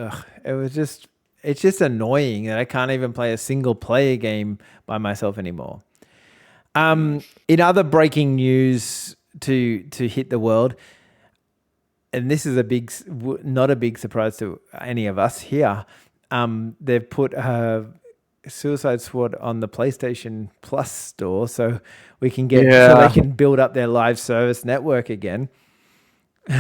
just annoying that I can't even play a single player game by myself anymore. In other breaking news to hit the world, and this is not a big surprise to any of us here. They've put Suicide Squad on the PlayStation Plus store, so we can so they can build up their live service network again. I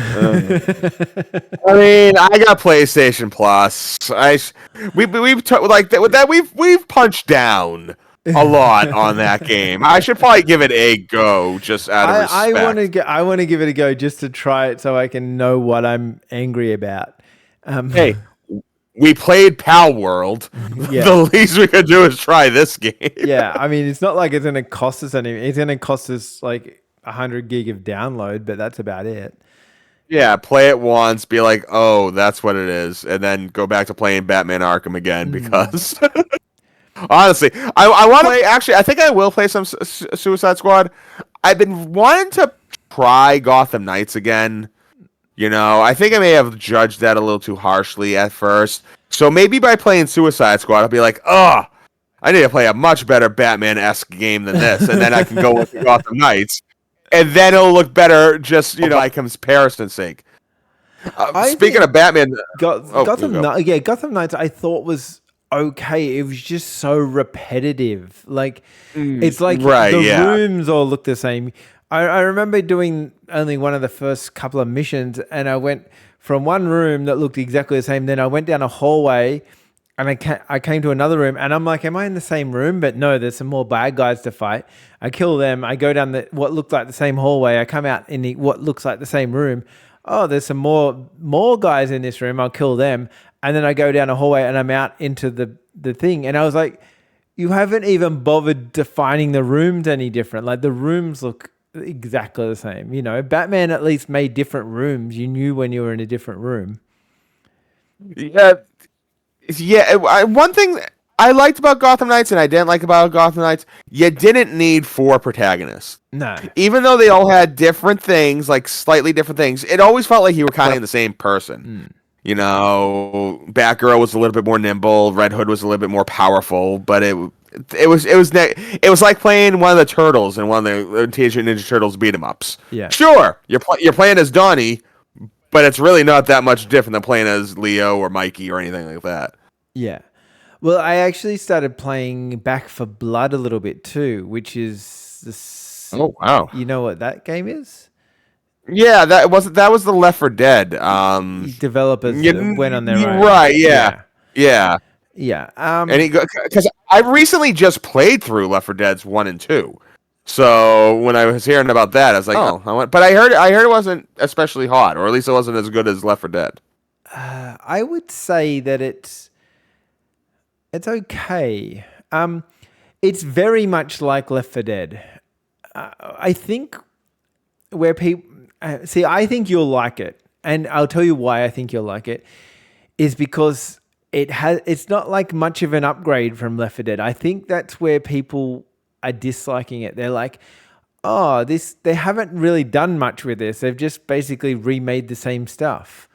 mean, I got PlayStation Plus. We've punched down a lot on that game. I should probably give it a go just out of respect. I want to give it a go just to try it so I can know what I'm angry about. Hey. We played Pal World. Yeah. The least we could do is try this game. Yeah, I mean, it's not like it's going to cost us anything. It's going to cost us like 100 gig of download, but that's about it. Yeah, play it once, be like, oh, that's what it is, and then go back to playing Batman Arkham again because... Honestly, I want to play... Actually, I think I will play some Suicide Squad. I've been wanting to try Gotham Knights again. I think I may have judged that a little too harshly at first. So maybe by playing Suicide Squad, I'll be like, oh, I need to play a much better Batman-esque game than this. And then I can go with Gotham Knights. And then it'll look better just, by comparison's sake. Speaking of Batman... Gotham Knights I thought was okay. It was just so repetitive. It's like rooms all look the same. I remember doing only one of the first couple of missions, and I went from one room that looked exactly the same. Then I went down a hallway, and I came to another room, and I'm like, am I in the same room? But no, there's some more bad guys to fight. I kill them. I go down what looked like the same hallway. I come out in what looks like the same room. Oh, there's some more guys in this room. I'll kill them. And then I go down a hallway, and I'm out into the thing. And I was like, you haven't even bothered defining the rooms any different. Like the rooms look exactly the same. Batman at least made different rooms. You knew when you were in a different room. One thing I liked about Gotham Knights and I didn't like about Gotham Knights, you didn't need 4 protagonists. No. Even though they all had different things, like slightly different things, it always felt like you were kind of the same person. Batgirl was a little bit more nimble, Red Hood was a little bit more powerful, but it was like playing one of the Turtles and one of the Teenage Ninja Turtles beat 'em ups. Yeah. Sure, you're playing as Donnie, but it's really not that much different than playing as Leo or Mikey or anything like that. Yeah. Well, I actually started playing Back for Blood a little bit too, which is Oh wow. You know what that game is? Yeah, that was the Left 4 Dead. Developers went on their own. Right, yeah. Yeah. And because I recently just played through Left 4 Dead's 1 and 2. So when I was hearing about that, I was like, but I heard it wasn't especially hot, or at least it wasn't as good as Left 4 Dead. I would say that it's okay. It's very much like Left 4 Dead. I think where people I think you'll like it, and I'll tell you why I think you'll like it is because it's not like much of an upgrade from Left 4 Dead. I think that's where people are disliking it. They're like, oh, they haven't really done much with this. They've just basically remade the same stuff.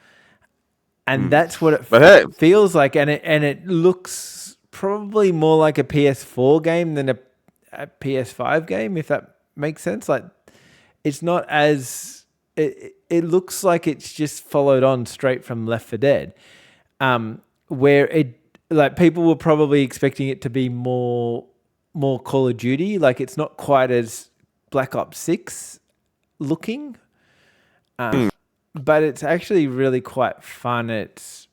And that's what it feels like. And it looks probably more like a PS4 game than a PS5 game, if that makes sense. Like, it's not as it looks like it's just followed on straight from Left 4 Dead, where it like people were probably expecting it to be more Call of Duty. Like, it's not quite as Black Ops 6 looking, but it's actually really quite fun. It's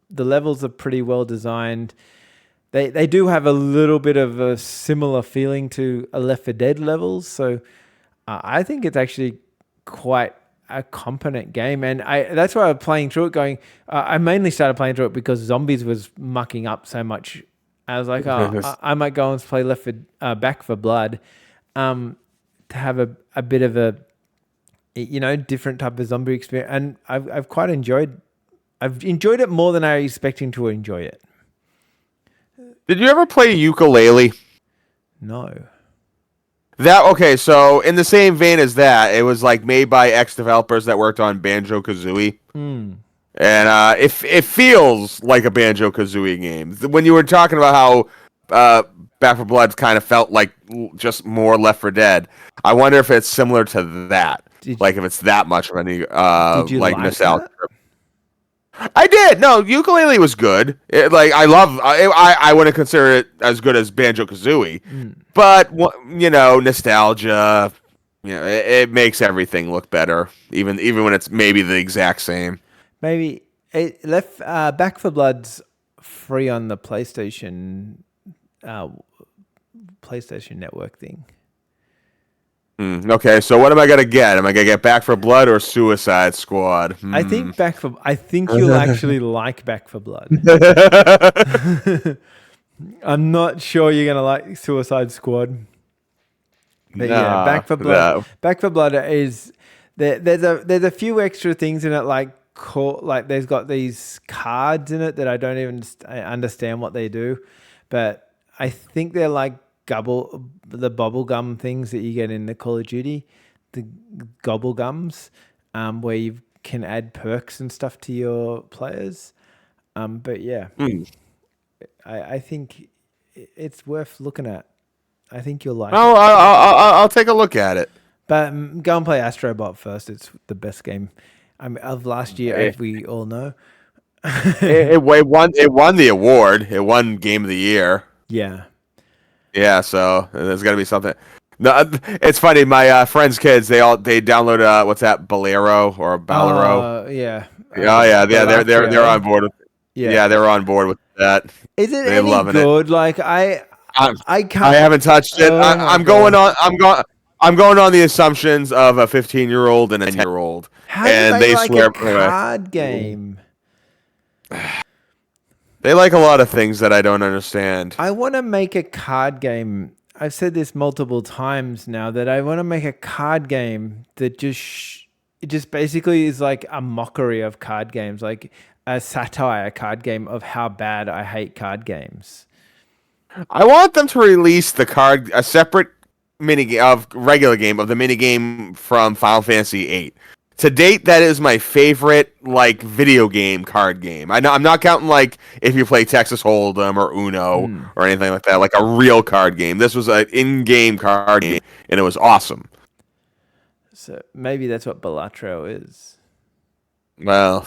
the levels are pretty well designed. They do have a little bit of a similar feeling to a Left 4 Dead levels, so I think it's actually quite a competent game, and that's why I'm playing through it. I mainly started playing through it because zombies was mucking up so much. I was like, I might go and play Back 4 Blood, to have a bit of a different type of zombie experience, and I've quite enjoyed. I've enjoyed it more than I was expecting to enjoy it. Did you ever play ukulele? No. Okay, so in the same vein as that, it was like made by ex-developers that worked on Banjo-Kazooie. And it feels like a Banjo-Kazooie game. When you were talking about how Back 4 Blood kind of felt like just more Left 4 Dead, I wonder if it's similar to that. If it's that much of any did you like nostalgia. that? I did. No, ukulele was good. I wouldn't consider it as good as Banjo-Kazooie, but nostalgia. It makes everything look better, even when it's maybe the exact same. Maybe Back 4 Blood's free on the PlayStation Network thing. Okay, so what am I gonna get? Am I gonna get Back 4 Blood or Suicide Squad? I think you'll actually like Back 4 Blood. I'm not sure you're gonna like Suicide Squad. But Back 4 Blood. No. Back 4 Blood is there's a few extra things in it, like there's got these cards in it that I don't even understand what they do, but I think they're like the bubble gum things that you get in the Call of Duty, the gobble gums, where you can add perks and stuff to your players. But yeah, I think it's worth looking at. I think you'll like it. I'll take a look at it. But go and play Astrobot first. It's the best game of last year, as we all know. it won the award. It won Game of the Year. Yeah. Yeah, so there's got to be something. No, it's funny. My friends' kids, they download what's that, Bolero or Balero? Yeah. They're on board with. Yeah, they're on board with that. Is it any good? Like I haven't touched it. I'm going on the assumptions of a 15-year-old and a 10-year-old. How do they like a card game? They like a lot of things that I don't understand. I want to make a card game. I've said this multiple times now, that I want to make a card game that it just basically is like a mockery of card games, like a satire card game of how bad I hate card games. I want them to release a separate regular game of the mini game from Final Fantasy VIII. To date, that is my favorite video game card game. I'm not counting if you play Texas Hold'em or Uno or anything like that, like a real card game. This was an in-game card game, and it was awesome. So maybe that's what Balatro is. Well,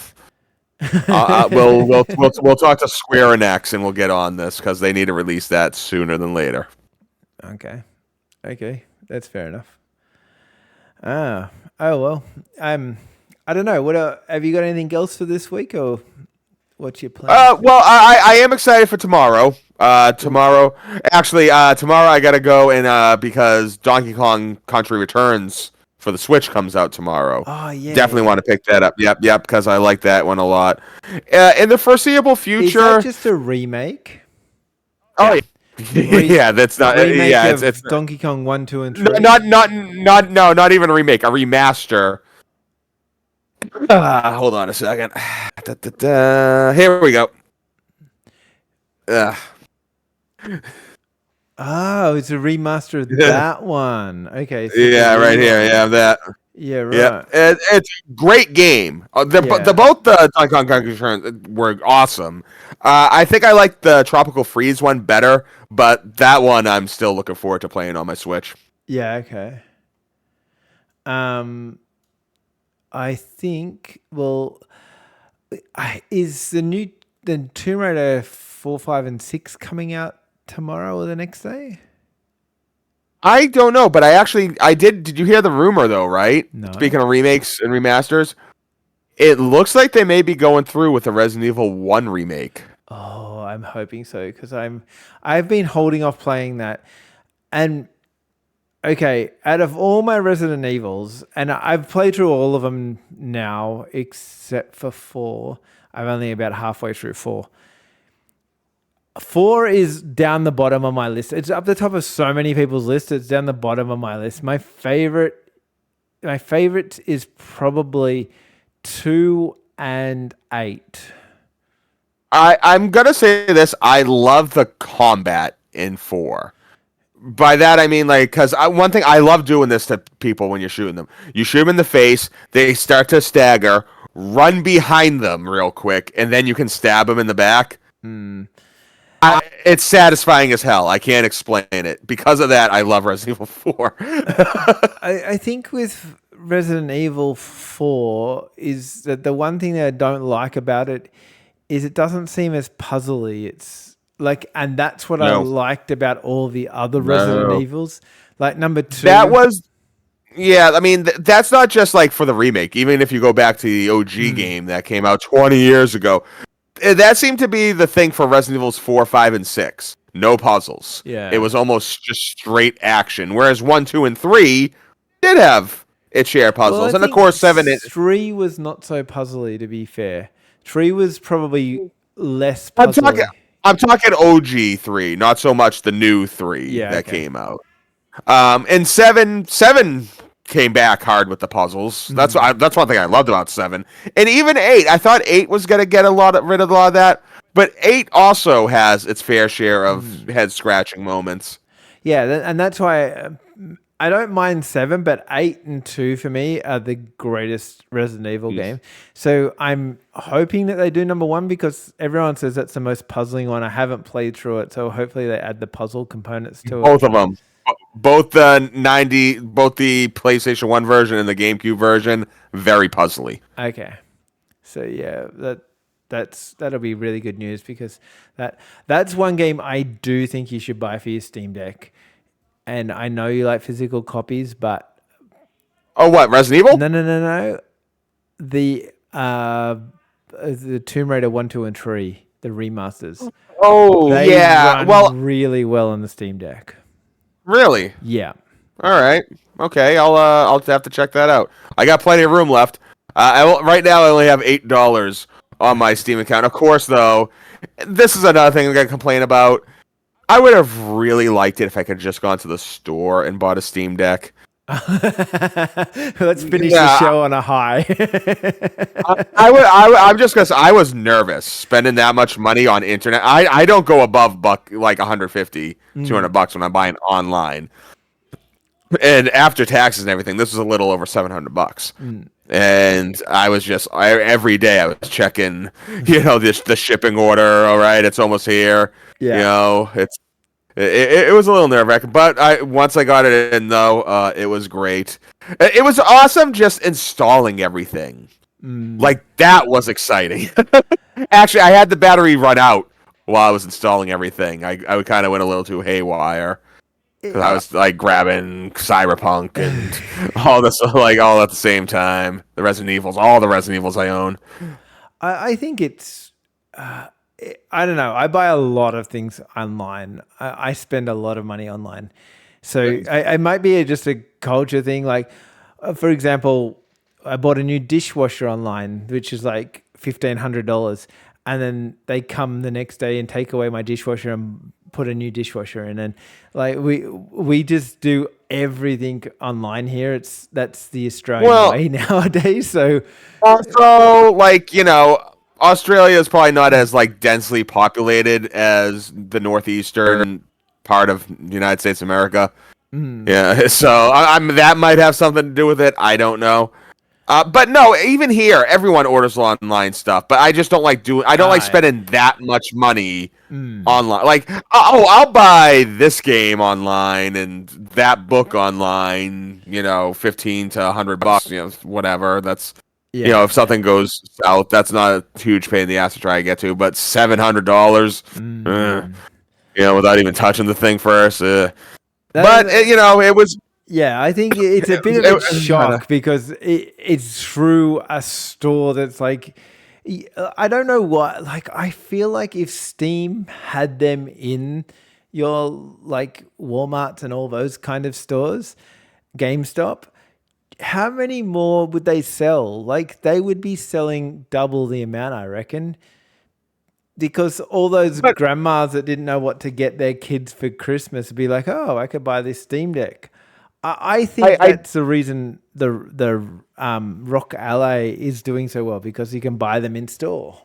we'll talk to Square Enix and we'll get on this because they need to release that sooner than later. Okay, that's fair enough. Oh well. I don't know. What have you got anything else for this week, or what's your plan? Well, I am excited for tomorrow. Tomorrow I gotta go and because Donkey Kong Country Returns for the Switch comes out tomorrow. Oh yeah. Definitely want to pick that up. Yep, because I like that one a lot. In the foreseeable future, is that just a remake? Oh yeah. Yeah, that's not. Yeah, it's Donkey Kong 1, 2, and 3. Not even a remake, a remaster. Hold on a second. Here we go. Oh, it's a remaster of that one. Okay. So right here. Yeah, that. Yeah, Yeah, right. it's a great game. The Yeah. both the Donkey Kong Country Returns were awesome. I think I like the Tropical Freeze one better, but that one I'm still looking forward to playing on my Switch. Yeah, okay. Um I think well is the Tomb Raider 4, 5 and 6 coming out tomorrow or the next day? I don't know, but I did. Did you hear the rumor though? Right. No. Speaking of remakes and remasters, it looks like they may be going through with the Resident Evil 1 remake. Oh, I'm hoping so because I've been holding off playing that. And okay, out of all my Resident Evils, and I've played through all of them now except for 4. I'm only about halfway through 4. 4 is down the bottom of my list. It's up the top of so many people's lists. It's down the bottom of my list. My favorite is probably 2 and 8. I'm gonna say this. I love the combat in 4. By that I mean like, because one thing I love doing this to people when you're shooting them. You shoot them in the face, they start to stagger, run behind them real quick, and then you can stab them in the back. It's satisfying as hell. I can't explain it. Because of that, I love Resident Evil 4. I think with Resident Evil 4 is that the one thing that I don't like about it is it doesn't seem as puzzly. It's like, and that's what I No. liked about all the other Resident No. Evils. Like number 2. That was Yeah, I mean that's not just like for the remake. Even if you go back to the OG game that came out 20 years ago, that seemed to be the thing for Resident Evils 4, 5, and 6. No puzzles. Yeah. It was almost just straight action. Whereas 1, 2, and 3 did have its share of puzzles, Well, I and of think course 7. 3 was not so puzzly, to be fair. 3 was probably less I'm talking. puzzly. I'm talking OG 3, not so much the new 3 Yeah, that okay. came out. And seven came back hard with the puzzles. That's one thing I loved about 7, and even 8. I thought 8 was gonna get rid of a lot of that, but 8 also has its fair share of head scratching moments. Yeah, and that's why I don't mind 7, but 8 and 2 for me are the greatest Resident Evil game. So I'm hoping that they do number 1 because everyone says that's the most puzzling one. I haven't played through it, so hopefully they add the puzzle components to it. Both of them, both both the PlayStation 1 version and the GameCube version, very puzzly. Okay, so yeah, that'll be really good news because that's one game I do think you should buy for your Steam Deck. And I know you like physical copies, but Oh, what, Resident Evil? no. The Tomb Raider 1, 2, and 3, the remasters. Oh, They yeah. run Well, really well on the Steam Deck. really? Yeah. All right. Okay. I'll have to check that out. I got plenty of room left. Right now I only have $8 on my Steam account. Of course, though, this is another thing I'm gonna complain about. I would have really liked it if I could just gone to the store and bought a Steam Deck. Let's finish the Yeah. show on a high. I'm just gonna say I was nervous spending that much money on internet. I don't go above like 150, $200 when I'm buying online. And after taxes and everything, this was a little over $700. And I was just every day I was checking, the shipping order. All right, it's almost here. Yeah. It was a little nerve wracking, but once I got it in though, it was great. It was awesome just installing everything. Like that was exciting. Actually, I had the battery run out while I was installing everything. I kind of went a little too haywire. Because I was like grabbing Cyberpunk and all this, like all at the same time. All the Resident Evils I own. I think it's, I don't know. I buy a lot of things online. I spend a lot of money online. So I might be just a culture thing. Like, for example, I bought a new dishwasher online, which is like $1,500. And then they come the next day and take away my dishwasher and put a new dishwasher in. And like we just do everything online here. That's the Australian way nowadays. So also, like, Australia is probably not as like densely populated as the northeastern part of the United States of America. Yeah, so I'm that might have something to do with it. I don't know. But no, even here, everyone orders online stuff. But I just don't like doing. I don't like Ah, spending that much money online. Like, oh, I'll buy this game online and that book online. 15 to $100. Whatever. That's yeah, if something goes south, that's not a huge pain in the ass to try to get to. But $700, without even touching the thing first. That But is, it was. yeah, I think it's a bit of a shock because it's through a store that's like, I don't know what, like, I feel like if Steam had them in your like Walmarts and all those kind of stores, GameStop, how many more would they sell? Like, they would be selling double the amount, I reckon, because all those But grandmas that didn't know what to get their kids for Christmas would be like, oh, I could buy this Steam Deck. I think I that's the reason the Rock Ally is doing so well, because you can buy them in store.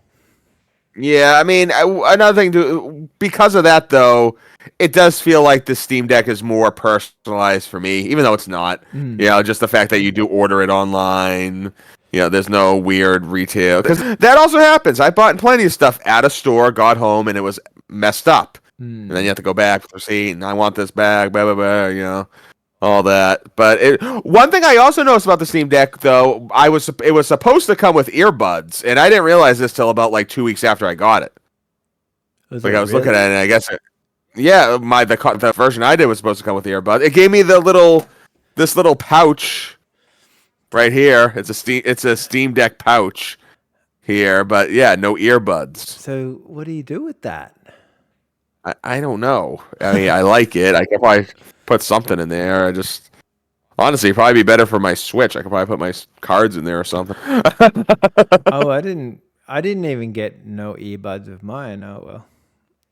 Yeah, I mean, another thing because of that though, it does feel like the Steam Deck is more personalized for me, even though it's not. Just the fact that you do order it online. There's no weird retail because that also happens. I bought plenty of stuff at a store, got home, and it was messed up, and then you have to go back with the receipt, and I want this back, blah blah blah. All that. But one thing I also noticed about the Steam Deck, though, it was supposed to come with earbuds, and I didn't realize this till about like 2 weeks after I got it. Like I was looking at it, and I guess, yeah, the version I did was supposed to come with earbuds. It gave me this little pouch right here. It's a Steam Deck pouch here, but yeah, no earbuds. So what do you do with that? I don't know. I mean, I like it. I could probably put something in there. Honestly, it'd probably be better for my Switch. I could probably put my cards in there or something. Oh, I didn't even get no earbuds of mine. Oh well,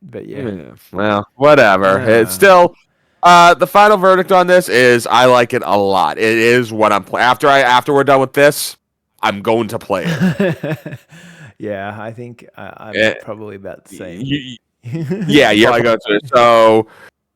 but yeah. Well, whatever. It's still the final verdict on this is I like it a lot. It is what I'm playing. After we're done with this, I'm going to play it. Yeah, I think I'm probably about the same. Yeah, I go to it. So,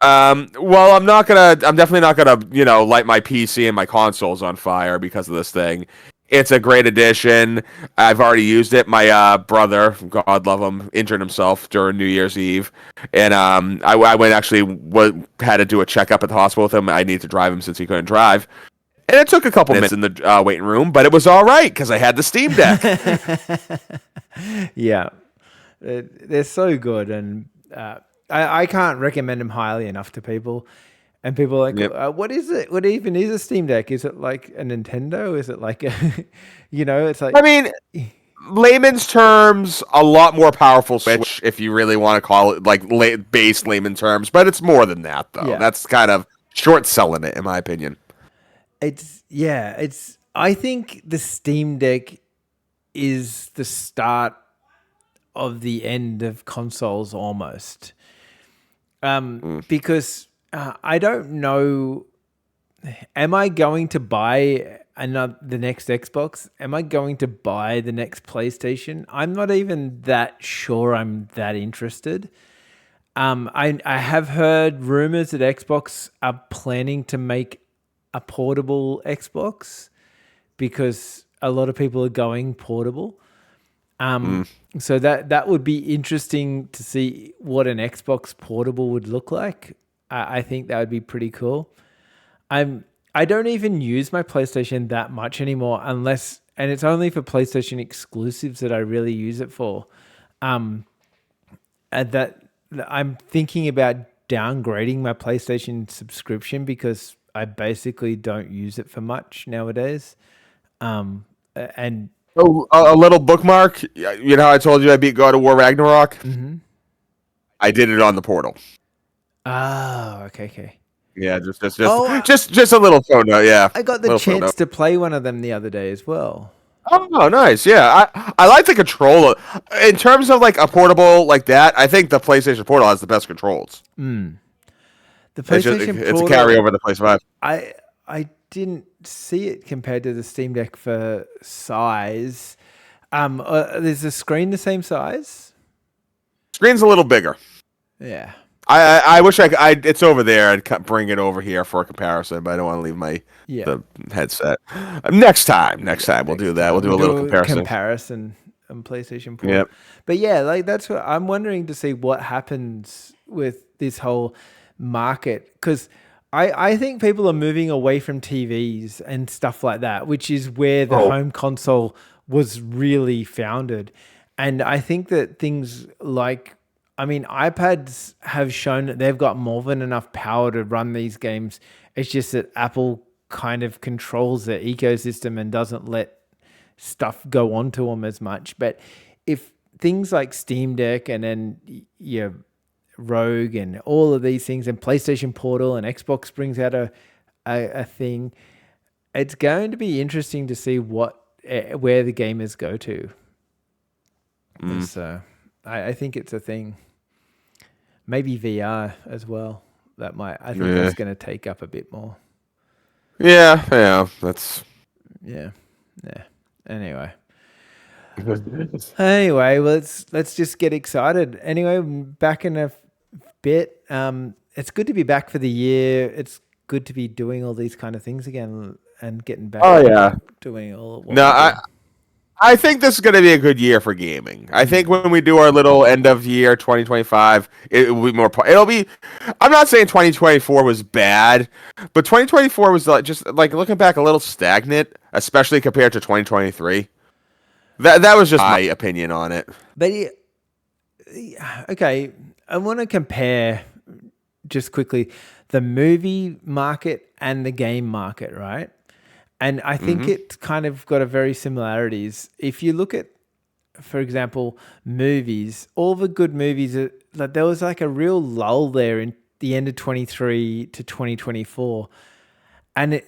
well, I'm definitely not gonna, light my PC and my consoles on fire because of this thing. It's a great addition. I've already used it. My brother, God love him, injured himself during New Year's Eve, and I went had to do a checkup at the hospital with him. I need to drive him since he couldn't drive. And it took a couple minutes in the waiting room, but it was all right because I had the Steam Deck. Yeah, they're so good, and I can't recommend them highly enough to people. And people are like, what is it? What even is a Steam Deck? Is it like a Nintendo? Is it like a, it's like... I mean, layman's terms, a lot more powerful Switch, if you really want to call it like base layman terms, but it's more than that, though. Yeah. That's kind of short selling it, in my opinion. I think the Steam Deck is the start of the end of consoles almost. Because I don't know, am I going to buy the next Xbox? Am I going to buy the next PlayStation? I'm not even that sure I'm that interested. I have heard rumors that Xbox are planning to make a portable Xbox because a lot of people are going portable. So that would be interesting to see what an Xbox portable would look like. I think that would be pretty cool. I don't even use my PlayStation that much anymore and it's only for PlayStation exclusives that I really use it for. And that I'm thinking about downgrading my PlayStation subscription because I basically don't use it for much nowadays. And a little bookmark. You know how I told you I beat God of War Ragnarok? Mm-hmm. I did it on the Portal. Oh, okay. Yeah, just a little photo. Yeah, I got the chance to play one of them the other day as well. Oh, nice. Yeah, I like the controller. In terms of like a portable like that, I think the PlayStation Portal has the best controls. The PlayStation Portal, it's a carryover the PS5. I didn't see it compared to the Steam Deck for size. Is the screen the same size? Screen's a little bigger. Yeah. I wish it's over there. I'd bring it over here for a comparison, but I don't want to leave Yeah. the headset. Next time, we'll Next do that. We'll time do we'll a little do a comparison. comparison on PlayStation Portal. Yep. But yeah, like that's what I'm wondering to see what happens with this whole market because I think people are moving away from TVs and stuff like that, which is where the Oh, home console was really founded. And I think that things like, I mean, iPads have shown that they've got more than enough power to run these games. It's just that Apple kind of controls their ecosystem and doesn't let stuff go onto them as much. But if things like Steam Deck and then Rogue and all of these things and PlayStation Portal and Xbox brings out a thing, it's going to be interesting to see where the gamers go to. So I think it's a thing. Maybe VR as well. I think that's going to take up a bit more. yeah. That's Yeah. Anyway, well, let's just get excited. Anyway, back in a bit. It's good to be back for the year. It's good to be doing all these kind of things again and getting back. Oh yeah. Doing all. No, I think this is going to be a good year for gaming. I think when we do our little end of year 2025, it will be more. It'll be. I'm not saying 2024 was bad, but 2024 was just like looking back a little stagnant, especially compared to 2023. That was just my opinion on it. But okay, I want to compare just quickly the movie market and the game market, right? And I think it's kind of got a very similarities. If you look at, for example, movies, all the good movies, like there was like a real lull there in the end of 23 to 2024. And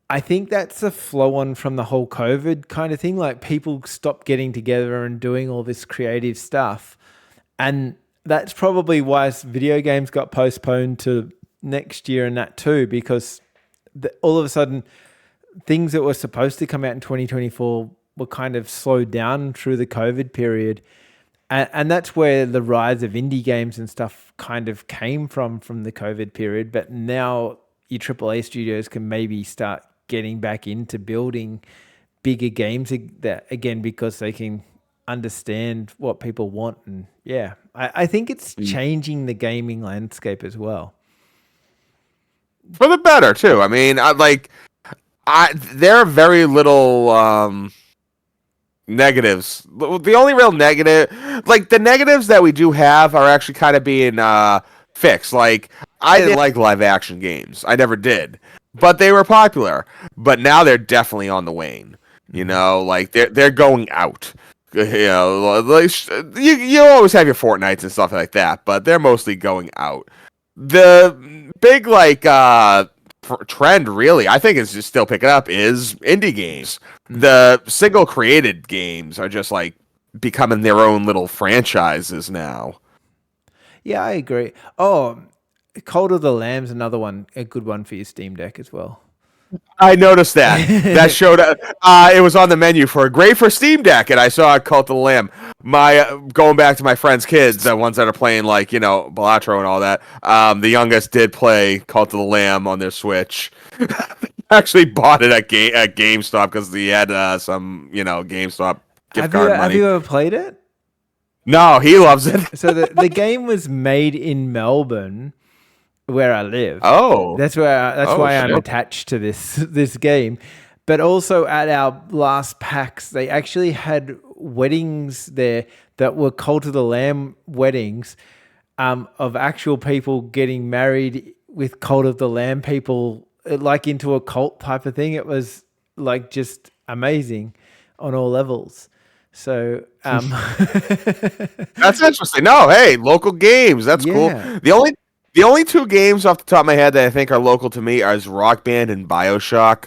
I think that's a flow on from the whole COVID kind of thing. Like people stopped getting together and doing all this creative stuff. And that's probably why video games got postponed to next year and that too, because all of a sudden things that were supposed to come out in 2024 were kind of slowed down through the COVID period. And that's where the rise of indie games and stuff kind of came from the COVID period. But now your AAA studios can maybe start getting back into building bigger games that again, because they can understand what people want. And yeah, I think it's changing the gaming landscape as well. For the better too. I mean, there are very little negatives. The only real negative, like the negatives that we do have, are actually kind of being fixed. Like I didn't like live action games. I never did, but they were popular. But now they're definitely on the wane. You know, like they're going out. You know, like you always have your Fortnites and stuff like that, but they're mostly going out. The big trend, really, I think is just still picking up is indie games. The single created games are just like becoming their own little franchises now. Yeah, I agree. Oh, Cult of the Lamb's another one, a good one for your Steam Deck as well. I noticed that. That showed up. It was on the menu for great for Steam Deck, and I saw Cult of the Lamb. Going back to my friend's kids, the ones that are playing Balatro and all that. The youngest did play Cult of the Lamb on their Switch. Actually bought it at GameStop because he had some GameStop gift card money. Have you ever played it? No, he loves it. So the game was made in Melbourne, where I live. Oh, that's why I'm attached to this game. But also at our last PAX, they actually had weddings there that were Cult of the Lamb weddings, of actual people getting married with Cult of the Lamb people, like into a cult type of thing. It was like just amazing on all levels. So that's interesting. No, hey, local games. That's cool. The only two games off the top of my head that I think are local to me are Rock Band and BioShock.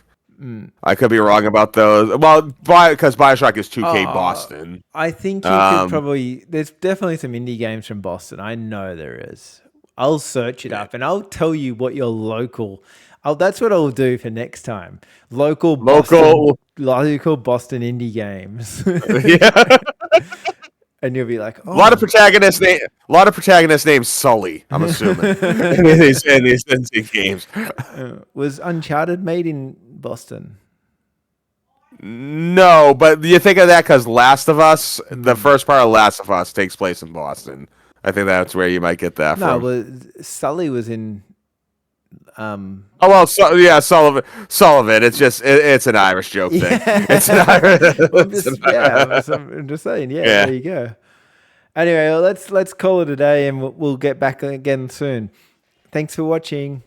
I could be wrong about those. Well, because BioShock is 2K Boston. I think you could probably... There's definitely some indie games from Boston. I know there is. I'll search it up and I'll tell you what your local... that's what I'll do for next time. Local Boston indie games. Yeah. And you'll be like, A lot of oh. protagonists named Sully. I'm assuming in these games. Was Uncharted made in Boston? No, but you think of that because Last of Us, the first part of Last of Us takes place in Boston. I think that's where you might get that No, from. well, Sully was in. Oh well, yeah, Sullivan. It's just it's an Irish joke thing. It's an Irish. I'm just saying. Yeah, Yeah. there you go. Anyway, well, let's call it a day, and we'll get back again soon. Thanks for watching.